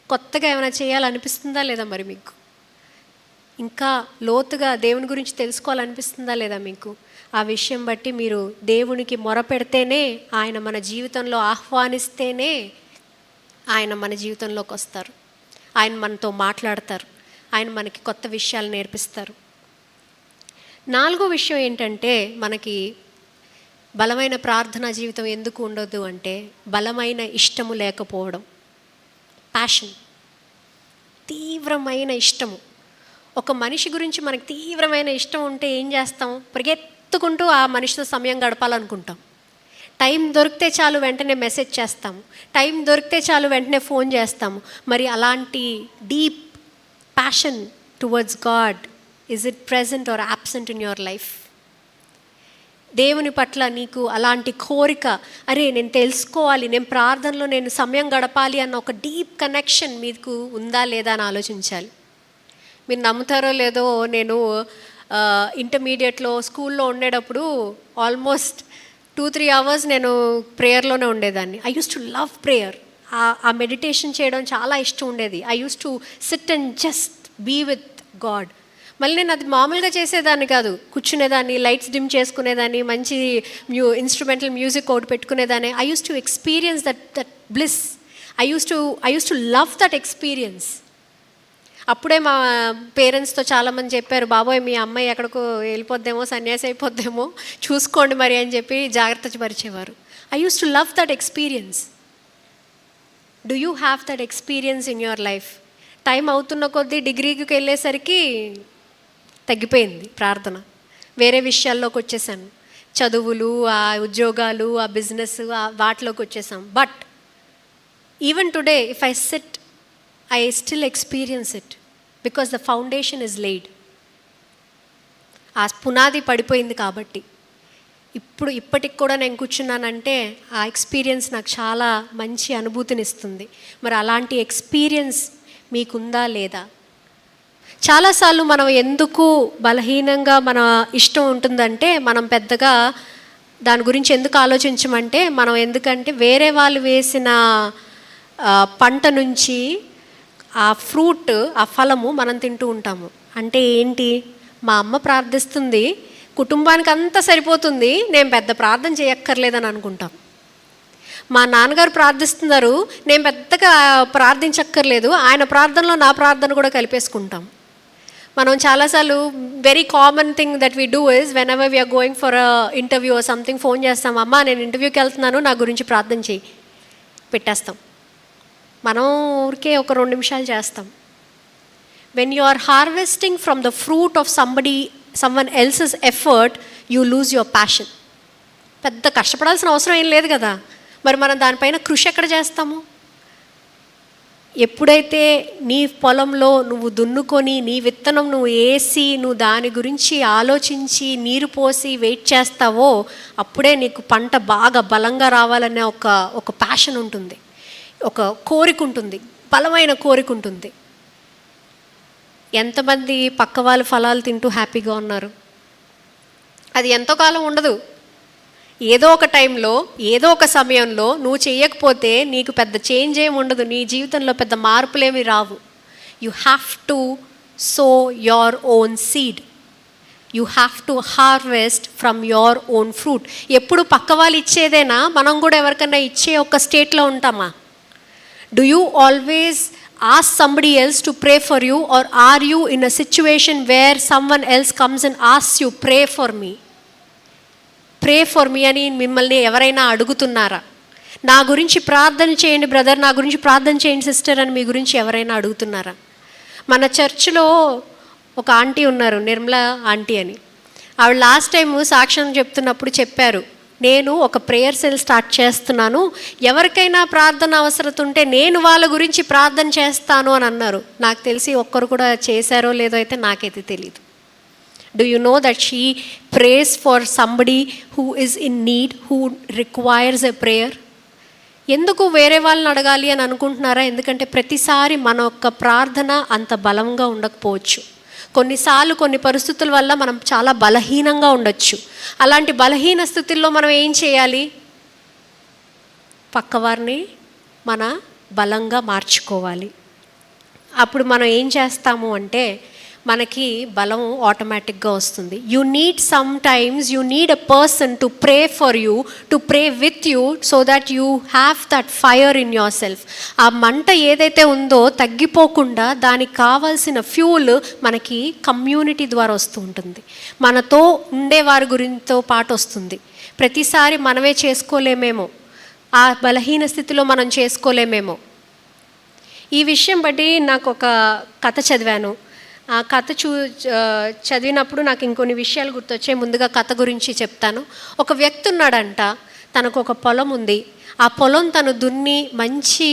కొత్తగా ఏమైనా చేయాలనిపిస్తుందా లేదా మరి మీకు? ఇంకా లోతుగా దేవుని గురించి తెలుసుకోవాలనిపిస్తుందా లేదా మీకు? ఆ విషయం బట్టి మీరు దేవునికి మొరపెడితేనే, ఆయన మన జీవితంలో ఆహ్వానిస్తేనే ఆయన మన జీవితంలోకి వస్తారు. ఆయన మనతో మాట్లాడతారు. ఆయన మనకి కొత్త విషయాలు నేర్పిస్తారు. 4వ విషయం ఏంటంటే, మనకి బలమైన ప్రార్థనా జీవితం ఎందుకు ఉండదు అంటే, బలమైన ఇష్టము లేకపోవడం. ప్యాషన్, తీవ్రమైన ఇష్టము. ఒక మనిషి గురించి మనకి తీవ్రమైన ఇష్టం ఉంటే ఏం చేస్తాం? పరిగెత్తుకుంటూ ఆ మనిషితో సమయం గడపాలనుకుంటాం. టైం దొరికితే చాలు వెంటనే మెసేజ్ చేస్తాము. టైం దొరికితే చాలు వెంటనే ఫోన్ చేస్తాము. మరి అలాంటి deep passion towards God, is it present or absent in your life? దేవుని పట్ల నీకు అలాంటి కోరిక, అరే నేను తెలుసుకోవాలి, నేను ప్రార్థనలో నేను సమయం గడపాలి అన్న ఒక డీప్ కనెక్షన్ మీకు ఉందా లేదా అని ఆలోచించాలి. మీరు నమ్ముతారో లేదో, నేను ఇంటర్మీడియట్లో స్కూల్లో ఉండేటప్పుడు ఆల్మోస్ట్ 2-3 అవర్స్ నేను ప్రేయర్లోనే ఉండేదాన్ని. I use to love prayer. ఆ మెడిటేషన్ చేయడం చాలా ఇష్టం ఉండేది. I use to sit and just be with God. మళ్ళీ నేను అది మామూలుగా చేసేదాన్ని కాదు. కూర్చునేదాన్ని, లైట్స్ డిమ్ చేసుకునేదాన్ని, మంచి ఇన్స్ట్రుమెంటల్ మ్యూజిక్ ఒకటి పెట్టుకునేదాన్ని. I use to experience that bliss. I use to love that experience. అప్పుడే మా పేరెంట్స్తో చాలామంది చెప్పారు, బాబోయ్ మీ అమ్మాయి ఎక్కడికో వెళ్ళిపోద్దేమో, సన్యాసి అయిపోద్దేమో, చూసుకోండి మరి అని చెప్పి జాగ్రత్త పరిచేవారు. I use to love that experience. Do you have that experience in your life? Time అవుతున్న కొద్దీ డిగ్రీకి వెళ్ళేసరికి తగ్గిపోయింది ప్రార్థన. వేరే విషయాల్లోకి వచ్చేసాను. చదువులు, ఆ ఉద్యోగాలు, ఆ బిజినెస్, వాటిలోకి వచ్చేసాం. But even today if I SIT, I still experience it because the foundation is laid. ఆ పునాది పడిపోయింది కాబట్టి ఇప్పటికి కూడా నేను కూర్చున్నానంటే ఆ ఎక్స్పీరియన్స్ నాకు చాలా మంచి అనుభూతినిస్తుంది. మరి అలాంటి ఎక్స్పీరియన్స్ మీకుందా లేదా? చాలాసార్లు మనం ఎందుకు బలహీనంగా మన ఇష్టం ఉంటుందంటే, మనం పెద్దగా దాని గురించి ఎందుకు ఆలోచించమంటే, మనం ఎందుకంటే వేరే వాళ్ళు వేసిన పంట నుంచి ఆ ఫ్రూట్, ఆ ఫలము మనం తింటూ ఉంటాము. అంటే ఏంటి? మా అమ్మ ప్రార్థిస్తుంది, కుటుంబానికి అంతా సరిపోతుంది, నేను పెద్ద ప్రార్థన చేయక్కర్లేదని అనుకుంటాం. మా నాన్నగారు ప్రార్థిస్తున్నారు, నేను పెద్దగా ప్రార్థించక్కర్లేదు, ఆయన ప్రార్థనలో నా ప్రార్థన కూడా కలిపేసుకుంటాం. మనం చాలాసార్లు very common thing that we do is whenever we are going for a interview or something, phone చేస్తాం, అమ్మ నేను ఇంటర్వ్యూకి వెళ్తున్నాను, నా గురించి ప్రార్థన చేయి, పెట్టేస్తాం. మనం ఊరికే ఒక 2 నిమిషాలు చేస్తాం. When you are harvesting from the fruit of someone else's effort, you lose your passion. పెద్ద కష్టపడాల్సిన అవసరం ఏం లేదు కదా, మరి మనం దానిపైన కృషి ఎక్కడ చేస్తాము? ఎప్పుడైతే నీ పొలంలో నువ్వు దున్నుకొని, నీ విత్తనం నువ్వు వేసి, నువ్వు దాని గురించి ఆలోచించి, నీరు పోసి వెయిట్ చేస్తావో, అప్పుడే నీకు పంట బాగా బలంగా రావాలనే ఒక ప్యాషన్ ఉంటుంది, ఒక కోరిక ఉంటుంది, బలమైన కోరిక ఉంటుంది. ఎంతమంది పక్క వాళ్ళ ఫలాలు తింటూ హ్యాపీగా ఉన్నారు? అది ఎంతో కాలం ఉండదు. ఏదో ఒక టైంలో, ఏదో ఒక సమయంలో నువ్వు చేయకపోతే నీకు పెద్ద చేంజ్ ఏమి ఉండదు, నీ జీవితంలో పెద్ద మార్పులేమి రావు. You have to sow your own seed. You have to harvest from your own fruit. ఎప్పుడు పక్క వాళ్ళు ఇచ్చేదేనా మనం కూడా ఎవరికైనా ఇచ్చే ఒక స్టేట్లో ఉంటామా? Do you always ask somebody else to pray for you, or are you in a situation where someone else comes and asks you, pray for me అని మిమ్మల్ని ఎవరైనా అడుగుతున్నారా? నా గురించి ప్రార్థన చేయండి బ్రదర్, నా గురించి ప్రార్థన చేయండి సిస్టర్ అని మీ గురించి ఎవరైనా అడుగుతున్నారా? మన చర్చిలో ఒక ఆంటీ ఉన్నారు, నిర్మల ఆంటీ అని. ఆవిడ లాస్ట్ టైం సాక్ష్యం చెప్తున్నప్పుడు చెప్పారు, నేను ఒక ప్రేయర్ సెల్ స్టార్ట్ చేస్తున్నాను, ఎవరికైనా ప్రార్థన అవసరం ఉంటే నేను వాళ్ళ గురించి ప్రార్థన చేస్తాను అని అన్నారు. నాకు తెలిసి ఒక్కరు కూడా చేశారో లేదో అయితే నాకైతే తెలియదు. Do you know that she prays for somebody who is in need, who requires a prayer? ఎందుకు వేరే వాళ్ళని అడగాలి అని అనుకుంటున్నారా? ఎందుకంటే ప్రతిసారి మన యొక్క ప్రార్థన అంత బలంగా ఉండకపోవచ్చు. కొన్నిసార్లు కొన్ని పరిస్థితుల వల్ల మనం చాలా బలహీనంగా ఉండొచ్చు. అలాంటి బలహీన స్థితుల్లో మనం ఏం చేయాలి? పక్కవారిని మన బలంగా మార్చుకోవాలి. అప్పుడు మనం ఏం చేస్తాము అంటే మనకి బలం ఆటోమేటిక్గా వస్తుంది. You need some times you need a person to pray for you, to pray with you, so that you have that fire in your self. ఆ మంట ఏదైతే ఉందో తగ్గిపోకుండా దానికి కావాల్సిన ఫ్యూల్ మనకి కమ్యూనిటీ ద్వారా వస్తూ ఉంటుంది, మనతో ఉండేవారి గురితో పాటు వస్తుంది. ప్రతిసారి మనమే చేసుకోలేమేమో, ఆ బలహీన స్థితిలో మనం చేసుకోలేమేమో. ఈ విషయం బట్టి నాకు ఒక కథ చదివాను. ఆ కథ చదివినప్పుడు నాకు ఇంకొన్ని విషయాలు గుర్తొచ్చాయి. ముందుగా కథ గురించి చెప్తాను. ఒక వ్యక్తి ఉన్నాడంట, తనకు ఒక పొలం ఉంది. ఆ పొలం తను దున్ని మంచి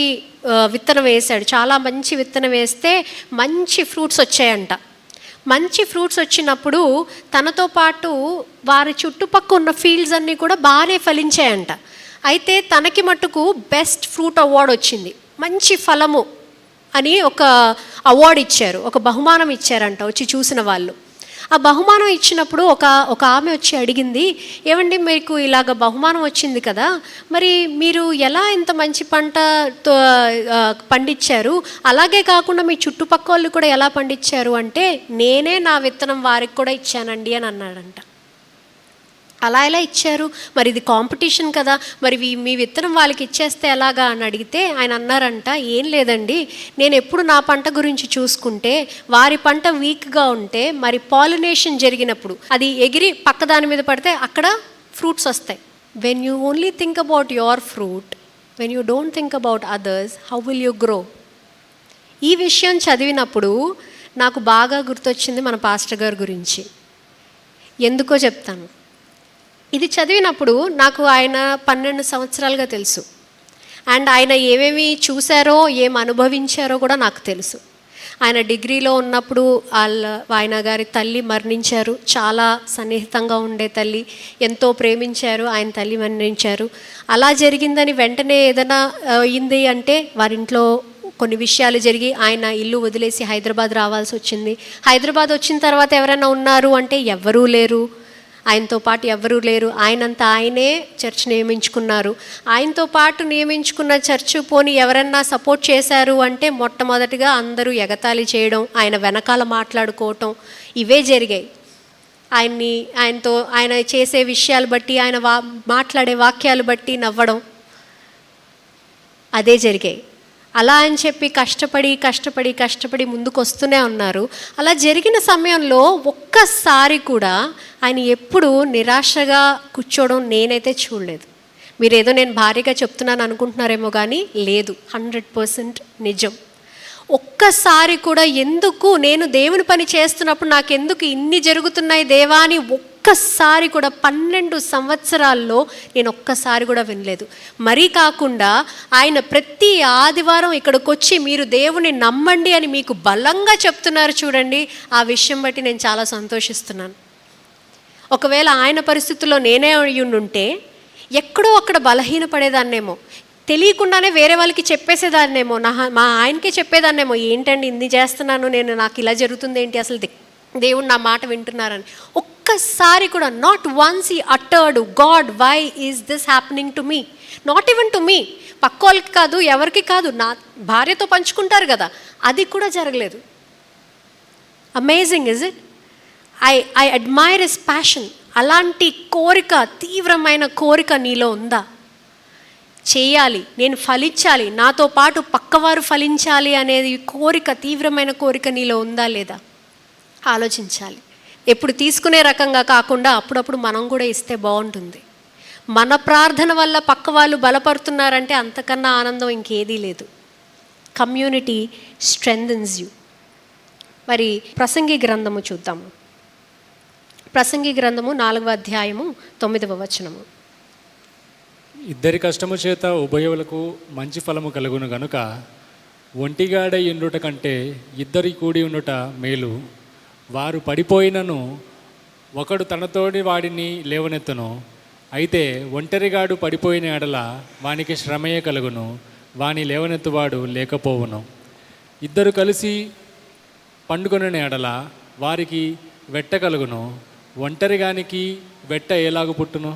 విత్తనం వేశాడు. చాలా మంచి విత్తనం వేస్తే మంచి ఫ్రూట్స్ వచ్చాయంట. మంచి ఫ్రూట్స్ వచ్చినప్పుడు తనతో పాటు వారి చుట్టుపక్కల ఉన్న ఫీల్డ్స్ అన్నీ కూడా బాగానే ఫలించాయంట. అయితే తనకి మట్టుకు బెస్ట్ ఫ్రూట్ అవార్డు వచ్చింది. మంచి ఫలము అని ఒక అవార్డు ఇచ్చారు, ఒక బహుమానం ఇచ్చారంట వచ్చి చూసిన వాళ్ళు. ఆ బహుమానం ఇచ్చినప్పుడు ఒక ఆమె వచ్చి అడిగింది, ఏమండి మీకు ఇలాగ బహుమానం వచ్చింది కదా, మరి మీరు ఎలా ఇంత మంచి పంట పండించారు, అలాగే కాకుండా మీ చుట్టుపక్కల వాళ్ళు కూడా ఎలా పండించారు అంటే, నేనే నా విత్తనం వారికి కూడా ఇచ్చానండి అని అన్నాడంట. అలా ఎలా ఇచ్చారు? మరి ఇది కాంపిటీషన్ కదా, మరి మీ విత్తనం వాళ్ళకి ఇచ్చేస్తే ఎలాగా అని అడిగితే ఆయన అన్నారంట, ఏం లేదండి, నేను ఎప్పుడు నా పంట గురించి చూసుకుంటే వారి పంట వీక్గా ఉంటే మరి పాలినేషన్ జరిగినప్పుడు అది ఎగిరి పక్క దాని మీద పడితే అక్కడ ఫ్రూట్స్ వస్తాయి. When you only think about your fruit, when you don't think about others, how will you grow? ఈ విషయం చదివినప్పుడు నాకు బాగా గుర్తొచ్చింది మన పాస్టర్ గారి గురించి. ఎందుకో చెప్తాను. ఇది చదివినప్పుడు నాకు ఆయన 12 సంవత్సరాలుగా తెలుసు. అండ్ ఆయన ఏమేమి చూశారో ఏం అనుభవించారో కూడా నాకు తెలుసు. ఆయన డిగ్రీలో ఉన్నప్పుడు ఆయన గారి తల్లి మరణించారు. చాలా సన్నిహితంగా ఉండే తల్లి, ఎంతో ప్రేమించారు. ఆయన తల్లి మరణించారు. అలా జరిగిందని వెంటనే ఏదైనా అయింది అంటే వారింట్లో కొన్ని విషయాలు జరిగి ఆయన ఇల్లు వదిలేసి హైదరాబాద్ రావాల్సి వచ్చింది. హైదరాబాద్ వచ్చిన తర్వాత ఎవరైనా ఉన్నారు అంటే ఎవ్వరూ లేరు, ఆయనతో పాటు ఎవరూ లేరు. ఆయనంతా ఆయనే చర్చ్ నియమించుకున్నారు. ఆయనతో పాటు నియమించుకున్న చర్చ్ పోని ఎవరన్నా సపోర్ట్ చేశారు అంటే మొట్టమొదటిగా అందరూ ఎగతాళి చేయడం, ఆయన వెనకాల మాట్లాడుకోవటం, ఇవే జరిగాయి. ఆయన చేసే విషయాలు బట్టి, ఆయన మాట్లాడే వాక్యాలు బట్టి నవ్వడం, అదే జరిగాయి. అలా అని చెప్పి కష్టపడి ముందుకు వస్తూనే ఉన్నారు. అలా జరిగిన సమయంలో ఒక్కసారి కూడా ఆయన ఎప్పుడు నిరాశగా కూర్చోవడం నేనైతే చూడలేదు. మీరేదో నేను భారీగా చెప్తున్నాను అనుకుంటున్నారేమో కానీ లేదు, 100% నిజం. ఒక్కసారి కూడా ఎందుకు నేను దేవుని పని చేస్తున్నప్పుడు నాకెందుకు ఇన్ని జరుగుతున్నాయి దేవా అని ఒక్కసారి కూడా 12 సంవత్సరాల్లో నేను ఒక్కసారి కూడా వినలేదు. మరీ కాకుండా ఆయన ప్రతి ఆదివారం ఇక్కడికి వచ్చి మీరు దేవుని నమ్మండి అని మీకు బలంగా చెప్తున్నారు చూడండి. ఆ విషయం బట్టి నేను చాలా సంతోషిస్తున్నాను. ఒకవేళ ఆయన పరిస్థితుల్లో నేనే ఉంటే ఎక్కడో అక్కడ బలహీనపడేదాన్నేమో, తెలియకుండానే వేరే వాళ్ళకి చెప్పేసేదాన్నేమో, మా ఆయనకే చెప్పేదాన్నేమో, ఏంటండి ఇన్ని చేస్తున్నాను నేను, నాకు ఇలా జరుగుతుంది ఏంటి, అసలు దేవుడు నా మాట వింటున్నారని. ఒక్కసారి కూడా not once he uttered, God why is this happening to me, not even to me, పక్క వాళ్ళకి కాదు, ఎవరికి కాదు, నా భార్యతో పంచుకుంటారు కదా, అది కూడా జరగలేదు. Amazing is it? I admire his passion. అలాంటి కోరిక, తీవ్రమైన కోరిక నీలో ఉందా? చేయాలి, నేను ఫలించాలి, నాతో పాటు పక్కవారు ఫలించాలి అనేది కోరిక, తీవ్రమైన కోరిక నీలో ఉందా లేదా ఆలోచించాలి. ఎప్పుడు తీసుకునే రకంగా కాకుండా అప్పుడప్పుడు మనం కూడా ఇస్తే బాగుంటుంది. మన ప్రార్థన వల్ల పక్క వాళ్ళు బలపడుతున్నారంటే అంతకన్నా ఆనందం ఇంకేదీ లేదు. Community strengthens you. మరి ప్రసంగి గ్రంథము చూద్దాము. ప్రసంగి గ్రంథము 4వ అధ్యాయము 9వ వచనము. ఇద్దరి కష్టము చేత ఉభయులకు మంచి ఫలము కలుగును గనుక ఒంటిగాడ ఉండుట కంటే ఇద్దరి కూడి ఉండుట మేలు. వారు పడిపోయినను ఒకడు తనతోడి వాడిని లేవనెత్తును. అయితే ఒంటరిగాడు పడిపోయిన ఎడల వానికి శ్రమయే కలుగును, వాని లేవనెత్తువాడు లేకపోవును. ఇద్దరు కలిసి పండుకొనిన ఎడల వారికి వెట్ట కలుగును, ఒంటరిగానికి వెట్ట ఎలాగు పుట్టును?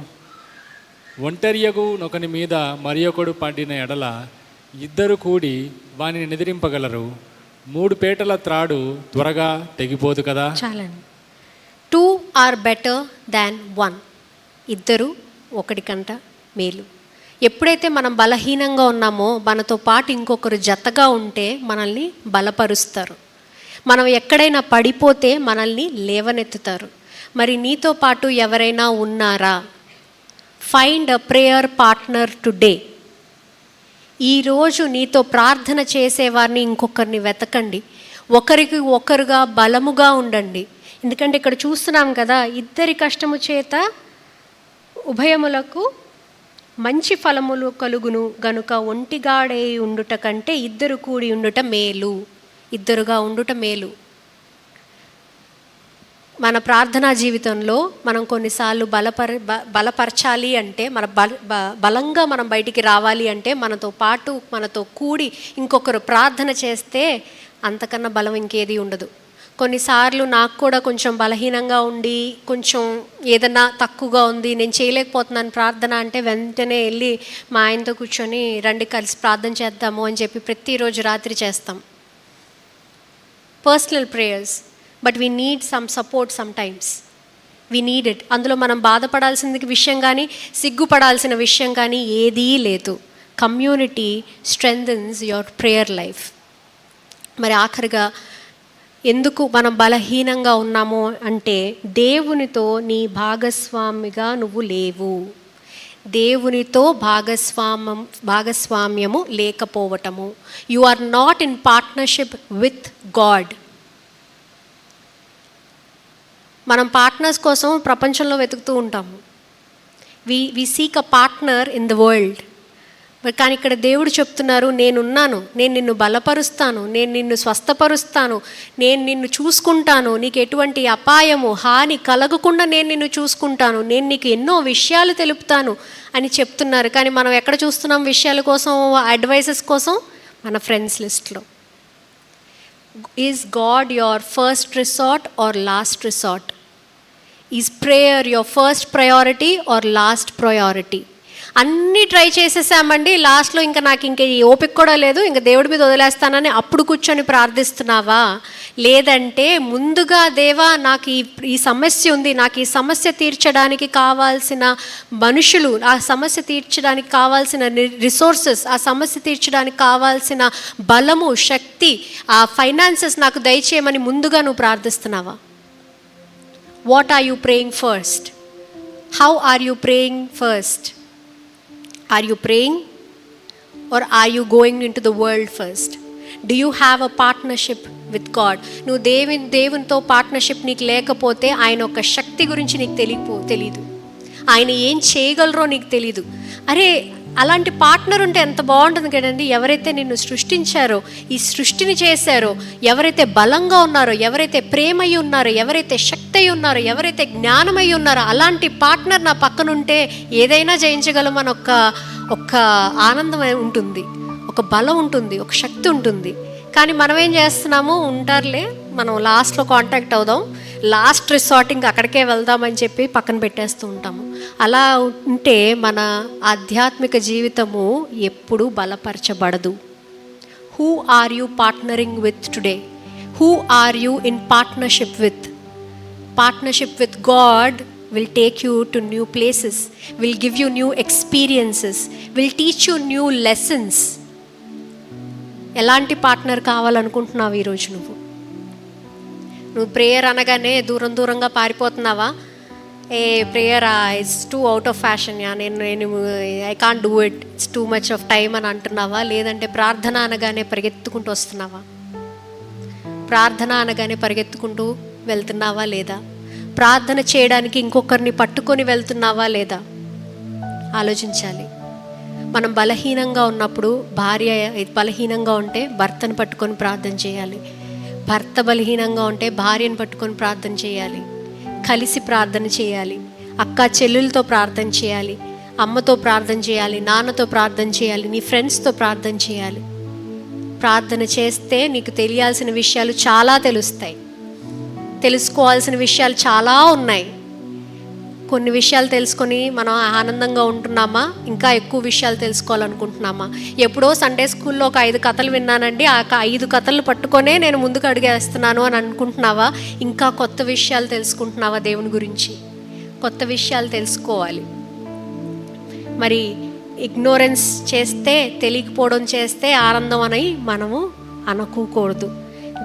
ఒంటరియగు నొకని మీద మరి ఒకడు పడిన ఎడల ఇద్దరు కూడి వానిని నిద్రింపగలరు. 3 పేటల త్రాడు త్వరగా తెగిపోదు కదా. చాలండి. 2 are better than 1. ఇద్దరు ఒకటి కంట మేలు. ఎప్పుడైతే మనం బలహీనంగా ఉన్నామో మనతో పాటు ఇంకొకరు జతగా ఉంటే మనల్ని బలపరుస్తారు. మనం ఎక్కడైనా పడిపోతే మనల్ని లేవనెత్తుతారు. మరి నీతో పాటు ఎవరైనా ఉన్నారా? Find a prayer partner today. ఈరోజు నీతో ప్రార్థన చేసేవారిని ఇంకొకరిని వెతకండి. ఒకరికి ఒకరుగా బలముగా ఉండండి. ఎందుకంటే ఇక్కడ చూస్తున్నాం కదా, ఇద్దరి కష్టము చేత ఉభయములకు మంచి ఫలములు కలుగును గనుక ఒంటిగాడే ఉండుట కంటే ఇద్దరు కూడి ఉండుట మేలు. ఇద్దరుగా ఉండుట మేలు. మన ప్రార్థనా జీవితంలో మనం కొన్నిసార్లు బలపరచాలి అంటే బలంగా మనం బయటికి రావాలి అంటే మనతో పాటు మనతో కూడి ఇంకొకరు ప్రార్థన చేస్తే అంతకన్నా బలం ఇంకేది ఉండదు. కొన్నిసార్లు నాకు కూడా కొంచెం బలహీనంగా ఉండి కొంచెం ఏదన్నా తక్కువగా ఉంది, నేను చేయలేకపోతున్నాను ప్రార్థన అంటే వెంటనే వెళ్ళి మా ఆయనతో కూర్చొని రండి కలిసి ప్రార్థన చేద్దాము అని చెప్పి ప్రతిరోజు రాత్రి చేస్తాం. Personal prayers. But we need some support some times. We need it. అందులో మనం బాధపడాల్సిన విషయం కానీ సిగ్గుపడాల్సిన విషయం కానీ ఏదీ లేదు. Community strengthens your prayer life. మరి ఆఖరిగా ఎందుకు మనం బలహీనంగా ఉన్నామో అంటే దేవునితో నీ భాగస్వామిగా నువ్వు లేవు. దేవునితో భాగస్వామ్యము లేకపోవటము. You are not in partnership with God. మనం పార్ట్నర్స్ కోసం ప్రపంచంలో వెతుకుతూ ఉంటాము. We seek a partner in the world. కానీ ఇక్కడ దేవుడు చెప్తున్నారు, నేనున్నాను, నేను నిన్ను బలపరుస్తాను, నేను నిన్ను స్వస్థపరుస్తాను, నేను నిన్ను చూసుకుంటాను, నీకు ఎటువంటి అపాయము హాని కలగకుండా నేను నిన్ను చూసుకుంటాను, నేను నీకు ఎన్నో విషయాలు తెలుపుతాను అని చెప్తున్నారు. కానీ మనం ఎక్కడ చూస్తున్నాం విషయాల కోసం, అడ్వైసెస్ కోసం? మన ఫ్రెండ్స్ లిస్ట్లో. Is God your first resort or last resort? Is prayer your first priority or last priority? అన్నీ ట్రై చేసేసామండి, లాస్ట్లో ఇంకా నాకు ఇంక ఓపిక కూడా లేదు, ఇంకా దేవుడి మీద వదిలేస్తానని అప్పుడు కూర్చొని ప్రార్థిస్తున్నావా? లేదంటే ముందుగా దేవా నాకు ఈ సమస్య ఉంది, నాకు ఈ సమస్య తీర్చడానికి కావాల్సిన మనుషులు, ఆ సమస్య తీర్చడానికి కావాల్సిన రిసోర్సెస్, ఆ సమస్య తీర్చడానికి కావాల్సిన బలము, శక్తి, ఆ ఫైనాన్సెస్ నాకు దయచేయమని ముందుగా నువ్వు ప్రార్థిస్తున్నావా? What are you praying first? How are you praying first? Are you praying or are you going into the world first? Do you have a partnership with God? నువ్వు దేవునితో పార్ట్నర్షిప్ నీకు లేకపోతే ఆయన ఒక శక్తి గురించి నీకు తెలీదు, ఆయన ఏం చేయగలరో నీకు తెలీదు. అరే అలాంటి పార్ట్నర్ ఉంటే ఎంత బాగుంటుంది కదండి. ఎవరైతే నిన్ను సృష్టించారో, ఈ సృష్టిని చేశారో, ఎవరైతే బలంగా ఉన్నారో, ఎవరైతే ప్రేమై ఉన్నారో, ఎవరైతే శక్తి అయి ఉన్నారో, ఎవరైతే జ్ఞానమై ఉన్నారో, అలాంటి పార్ట్నర్ నా పక్కనుంటే ఏదైనా జయించగలమని ఒక ఆనందం ఉంటుంది, ఒక బలం ఉంటుంది, ఒక శక్తి ఉంటుంది. కానీ మనం ఏం చేస్తున్నాము, ఉంటారులే మనం లాస్ట్లో కాంటాక్ట్ అవుదాం, లాస్ట్ రిసార్టింగ్ అక్కడికే వెళ్దామని చెప్పి పక్కన పెట్టేస్తూ ఉంటాము. అలా ఉంటే మన ఆధ్యాత్మిక జీవితము ఎప్పుడూ బలపరచబడదు. Who are you partnering with today? Who are you in partnership with? Partnership with God will take you to new places, will give you new experiences, will teach you new lessons. ఎలాంటి partner కావాలనుకుంటున్నావు ఈరోజు? నువ్వు prayer అనగానే దూరంగా పారిపోతున్నావా? ఏ ప్రేయరా it's too out of fashion yeah, నేను I can't do it, it's too much of time అని అంటున్నావా? లేదంటే ప్రార్థన అనగానే పరిగెత్తుకుంటూ వస్తున్నావా? ప్రార్థన అనగానే పరిగెత్తుకుంటూ వెళ్తున్నావా లేదా? ప్రార్థన చేయడానికి ఇంకొకరిని పట్టుకొని వెళ్తున్నావా లేదా? ఆలోచించాలి. మనం బలహీనంగా ఉన్నప్పుడు, భార్య బలహీనంగా ఉంటే భర్తను పట్టుకొని ప్రార్థన చేయాలి. భర్త బలహీనంగా ఉంటే భార్యను పట్టుకొని ప్రార్థన చేయాలి. కలిసి ప్రార్థన చేయాలి. అక్క చెల్లెలతో ప్రార్థన చేయాలి, అమ్మతో ప్రార్థన చేయాలి, నాన్నతో ప్రార్థన చేయాలి, నీ ఫ్రెండ్స్తో ప్రార్థన చేయాలి. ప్రార్థన చేస్తే నీకు తెలియాల్సిన విషయాలు చాలా తెలుస్తాయి. తెలుసుకోవాల్సిన విషయాలు చాలా ఉన్నాయి. కొన్ని విషయాలు తెలుసుకొని మనం ఆనందంగా ఉంటున్నామా? ఇంకా ఎక్కువ విషయాలు తెలుసుకోవాలనుకుంటున్నామా? ఎప్పుడో సండే స్కూల్లో ఒక 5 కథలు విన్నానండి, ఆ 5 కథలు పట్టుకొనే నేను ముందుకు అడిగేస్తున్నాను అని అనుకుంటున్నావా? ఇంకా కొత్త విషయాలు తెలుసుకుంటున్నావా? దేవుని గురించి కొత్త విషయాలు తెలుసుకోవాలి. మరి ఇగ్నోరెన్స్ చేస్తే, తెలియకపోవడం చేస్తే ఆనందం అని మనము అనుకోకూడదు.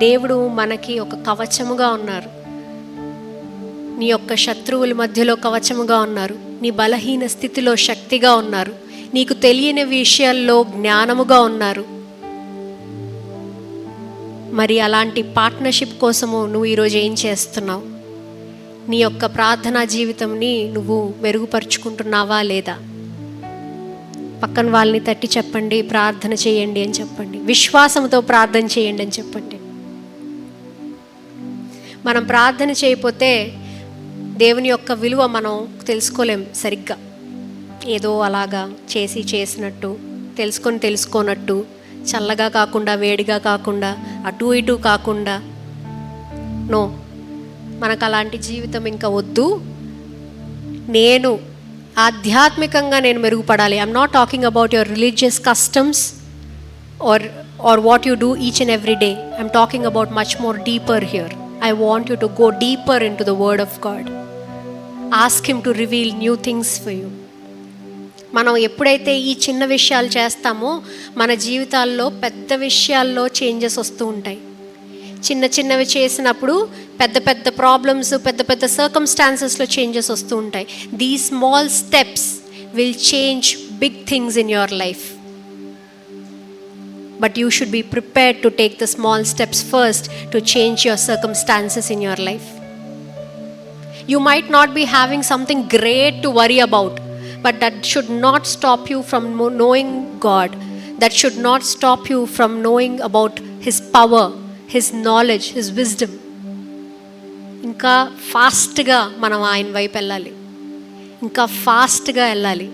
దేవుడు మనకి ఒక కవచముగా ఉన్నారు. నీ యొక్క శత్రువుల మధ్యలో కవచముగా ఉన్నారు. నీ బలహీన స్థితిలో శక్తిగా ఉన్నారు. నీకు తెలియని విషయాల్లో జ్ఞానముగా ఉన్నారు. మరి అలాంటి పార్ట్నర్షిప్ కోసము నువ్వు ఈరోజు ఏం చేస్తున్నావు? నీ యొక్క ప్రార్థనా జీవితంని నువ్వు మెరుగుపరుచుకుంటున్నావా లేదా? పక్కన వాళ్ళని తట్టి చెప్పండి, ప్రార్థన చేయండి అని చెప్పండి. విశ్వాసంతో ప్రార్థన చేయండి అని చెప్పండి. మనం ప్రార్థన చేయకపోతే దేవుని యొక్క విలువ మనం తెలుసుకోలేం సరిగ్గా. ఏదో అలాగా చేసినట్టు, తెలుసుకోనట్టు, చల్లగా కాకుండా వేడిగా కాకుండా, అటు ఇటు కాకుండా. నో, మనకు అలాంటి జీవితం ఇంకా వద్దు. నేను ఆధ్యాత్మికంగా నేను మెరుగుపడాలి. I'm not talking about your religious customs or what you do each and every day. I'm talking about much more deeper here. I want you to go deeper into the word of God. Ask him to reveal new things for you. మనం ఎప్పుడైతే ఈ చిన్న విషయాలు చేస్తామో మన జీవితాల్లో పెద్ద విషయాల్లో చేంజెస్ వస్తూ ఉంటాయి. చిన్నవి చేసినప్పుడు పెద్ద ప్రాబ్లమ్స్, పెద్ద సర్కమ్స్టాన్సెస్లో చేంజెస్ వస్తూ ఉంటాయి. These small steps will change big things in your life. But you should be prepared to take the small steps first to change your circumstances in your life. You might not be having something great to worry about, but that should not stop you from knowing God. That should not stop you from knowing about His power, His knowledge, His wisdom. ఇంకా ఫాస్ట్గా మనం ఆయన వైపు వెళ్ళాలి. ఇంకా ఫాస్ట్గా వెళ్ళాలి.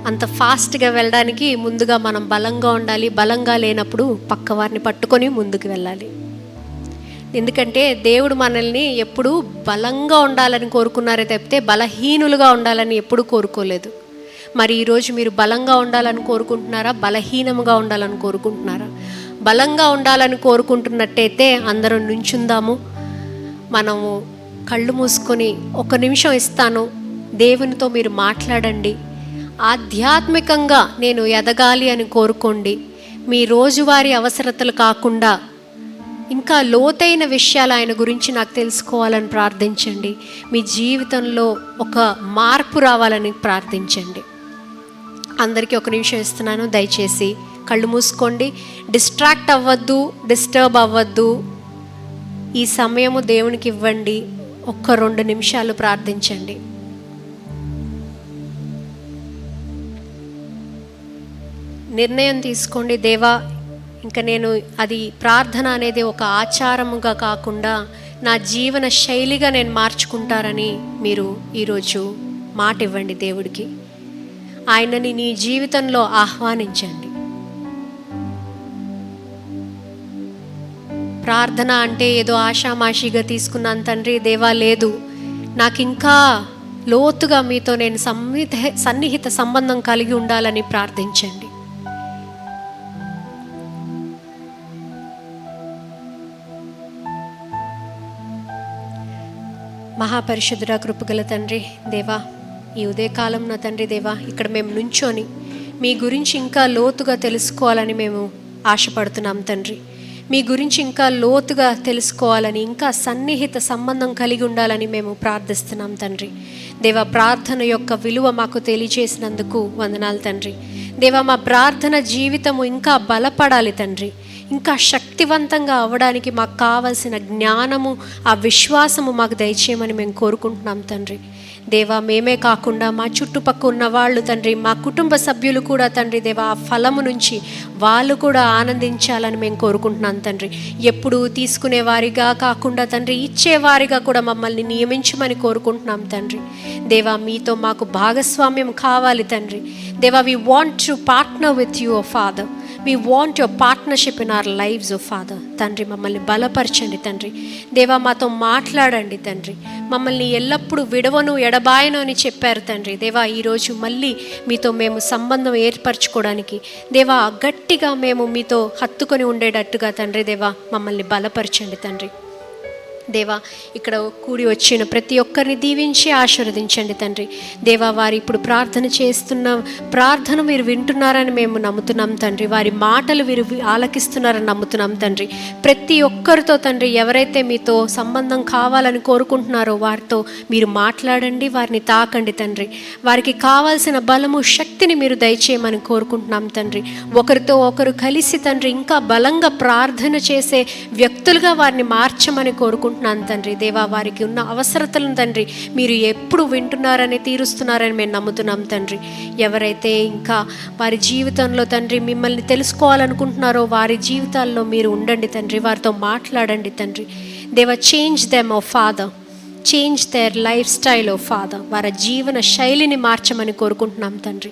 అంత ఫాస్ట్గా వెళ్ళడానికి ముందుగా మనం బలంగా ఉండాలి. బలంగా లేనప్పుడు పక్క వారిని పట్టుకొని ముందుకు వెళ్ళాలి. ఎందుకంటే దేవుడు మనల్ని ఎప్పుడూ బలంగా ఉండాలని కోరుకున్నారే తప్పితే బలహీనులుగా ఉండాలని ఎప్పుడూ కోరుకోలేదు. మరి ఈరోజు మీరు బలంగా ఉండాలని కోరుకుంటున్నారా? బలహీనముగా ఉండాలని కోరుకుంటున్నారా? బలంగా ఉండాలని కోరుకుంటున్నట్టయితే అందరం నుంచుందాము. మనము కళ్ళు మూసుకొని 1 నిమిషం ఇస్తాను, దేవునితో మీరు మాట్లాడండి. ఆధ్యాత్మికంగా నేను ఎదగాలి అని కోరుకోండి. మీ రోజువారీ అవసరతలు కాకుండా ఇంకా లోతైన విషయాలు ఆయన గురించి నాకు తెలుసుకోవాలని ప్రార్థించండి. మీ జీవితంలో ఒక మార్పు రావాలని ప్రార్థించండి. అందరికీ 1 నిమిషం ఇస్తున్నాను. దయచేసి కళ్ళు మూసుకోండి. డిస్ట్రాక్ట్ అవ్వద్దు, డిస్టర్బ్ అవ్వద్దు. ఈ సమయము దేవునికి ఇవ్వండి. 1-2 నిమిషాలు ప్రార్థించండి. నిర్ణయం తీసుకోండి. దేవా, ఇంకా నేను అది ప్రార్థన అనేది ఒక ఆచారముగా కాకుండా నా జీవన శైలిగా నేను మార్చుకుంటారని మీరు ఈరోజు మాట ఇవ్వండి దేవుడికి. ఆయనని నీ జీవితంలో ఆహ్వానించండి. ప్రార్థన అంటే ఏదో ఆషామాషిగా తీసుకున్నాను తండ్రి. దేవా, లేదు, నాకు ఇంకా లోతుగా మీతో నేను సన్నిహిత సంబంధం కలిగి ఉండాలని ప్రార్థించండి. మహాపరిశుద్ధుడా, కృపగల తండ్రి దేవా, ఈ ఉదయకాలం నా తండ్రి దేవా, ఇక్కడ మేము నుంచొని మీ గురించి ఇంకా లోతుగా తెలుసుకోవాలని మేము ఆశపడుతున్నాం తండ్రి. మీ గురించి ఇంకా లోతుగా తెలుసుకోవాలని, ఇంకా సన్నిహిత సంబంధం కలిగి ఉండాలని మేము ప్రార్థిస్తున్నాం తండ్రి. దేవా, ప్రార్థన యొక్క విలువ మాకు తెలియజేసినందుకు వందనాలు తండ్రి. దేవా, మా ప్రార్థన జీవితము ఇంకా బలపడాలి తండ్రి. ఇంకా శక్తివంతంగా అవ్వడానికి మాకు కావలసిన జ్ఞానము, ఆ విశ్వాసము మాకు దయచేయమని మేము కోరుకుంటున్నాం తండ్రి. దేవా, మేమే కాకుండా మా చుట్టుపక్కల ఉన్న వాళ్ళు తండ్రి, మా కుటుంబ సభ్యులు కూడా తండ్రి దేవా, ఆ ఫలము నుంచి వాళ్ళు కూడా ఆనందించాలని మేము కోరుకుంటున్నాం తండ్రి. ఎప్పుడు తీసుకునేవారిగా కాకుండా తండ్రి, ఇచ్చేవారిగా కూడా మమ్మల్ని నియమించమని కోరుకుంటున్నాం తండ్రి. దేవా, మీతో మాకు భాగస్వామ్యం కావాలి తండ్రి. దేవా, we want to partner with you, O Father. We want your partnership in our lives, O Father. తండ్రి, మమ్మల్ని బలపరచండి తండ్రి. దేవా, మాతో మాట్లాడండి తండ్రి. మమ్మల్ని ఎల్లప్పుడూ విడవను ఎడబాయను అని చెప్పారు తండ్రి. దేవా, ఈరోజు మళ్ళీ మీతో మేము సంబంధం ఏర్పరచుకోవడానికి దేవా, గట్టిగా మేము మీతో హత్తుకొని ఉండేటట్టుగా తండ్రి దేవా, మమ్మల్ని బలపరచండి తండ్రి. దేవా, ఇక్కడ కూడి వచ్చిన ప్రతి ఒక్కరిని దీవించి ఆశీర్వదించండి తండ్రి. దేవా, వారు ఇప్పుడు ప్రార్థన చేస్తున్న ప్రార్థన మీరు వింటున్నారని మేము నమ్ముతున్నాం తండ్రి. వారి మాటలు వీరు ఆలకిస్తున్నారని నమ్ముతున్నాం తండ్రి. ప్రతి ఒక్కరితో తండ్రి, ఎవరైతే మీతో సంబంధం కావాలని కోరుకుంటున్నారో వారితో మీరు మాట్లాడండి, వారిని తాకండి తండ్రి. వారికి కావాల్సిన బలము, శక్తిని మీరు దయచేయమని కోరుకుంటున్నాం తండ్రి. ఒకరితో ఒకరు కలిసి తండ్రి ఇంకా బలంగా ప్రార్థన చేసే వ్యక్తులుగా వారిని మార్చమని కోరుకుంటున్నాం తండ్రి. దేవా, వారికి ఉన్న అవసరతలను తండ్రి మీరు ఎప్పుడు వింటున్నారని, తీరుస్తున్నారని మేము నమ్ముతున్నాం తండ్రి. ఎవరైతే ఇంకా వారి జీవితంలో తండ్రి మిమ్మల్ని తెలుసుకోవాలనుకుంటున్నారో వారి జీవితాల్లో మీరు ఉండండి తండ్రి. వారితో మాట్లాడండి తండ్రి. దేవా, change them O father, change their lifestyle O father. వారి జీవన శైలిని మార్చమని కోరుకుంటున్నాం తండ్రి.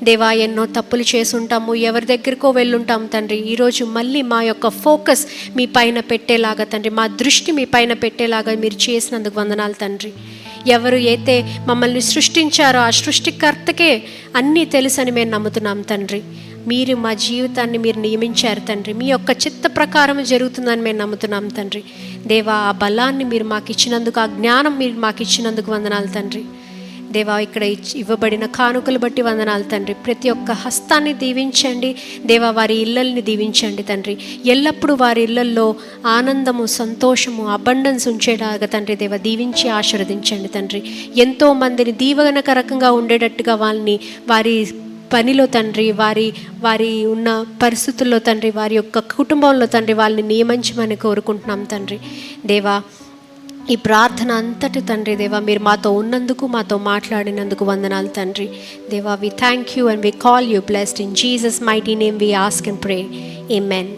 దేవా, ఎన్నో తప్పులు చేసుంటాము, ఎవరి దగ్గరికో వెళ్ళుంటాం తండ్రి. ఈరోజు మళ్ళీ మా యొక్క ఫోకస్ మీ పైన పెట్టేలాగా తండ్రి, మా దృష్టి మీ పైన పెట్టేలాగా మీరు చేసినందుకు వందనాలు తండ్రి. ఎవరు అయితే మమ్మల్ని సృష్టించారో ఆ సృష్టికర్తకే అన్నీ తెలుసని మేము నమ్ముతున్నాం తండ్రి. మీరు మా జీవితాన్ని మీరు నియమించారు తండ్రి. మీ యొక్క చిత్త ప్రకారం జరుగుతుందని మేము నమ్ముతున్నాం తండ్రి. దేవా, ఆ బలాన్ని మీరు మాకు ఇచ్చినందుకు, ఆ జ్ఞానం మీరు మాకు ఇచ్చినందుకు వందనాలు తండ్రి. దేవా, ఇక్కడ ఇవ్వబడిన కానుకలు బట్టి వందనాలు తండ్రి. ప్రతి ఒక్క హస్తాన్ని దీవించండి దేవా, వారి ఇళ్ళల్ని దీవించండి తండ్రి. ఎల్లప్పుడూ వారి ఇళ్ళల్లో ఆనందము, సంతోషము, అబండెన్స్ ఉంచేలాగా తండ్రి దేవా దీవించి ఆశీర్వదించండి తండ్రి. ఎంతో మందిని దీవెనకరంగా ఉండేటట్టుగా వాళ్ళని వారి పనిలో తండ్రి, వారి ఉన్న పరిస్థితుల్లో తండ్రి, వారి యొక్క కుటుంబంలో తండ్రి వాళ్ళని నియమించమని కోరుకుంటున్నాం తండ్రి. దేవా, ఈ ప్రార్థన అంతటి తండ్రి దేవా మీరు మాతో ఉన్నందుకు, మాతో మాట్లాడినందుకు వందనాలు తండ్రి. దేవా, we thank you and we call you blessed. In Jesus mighty name we ask and pray. Amen.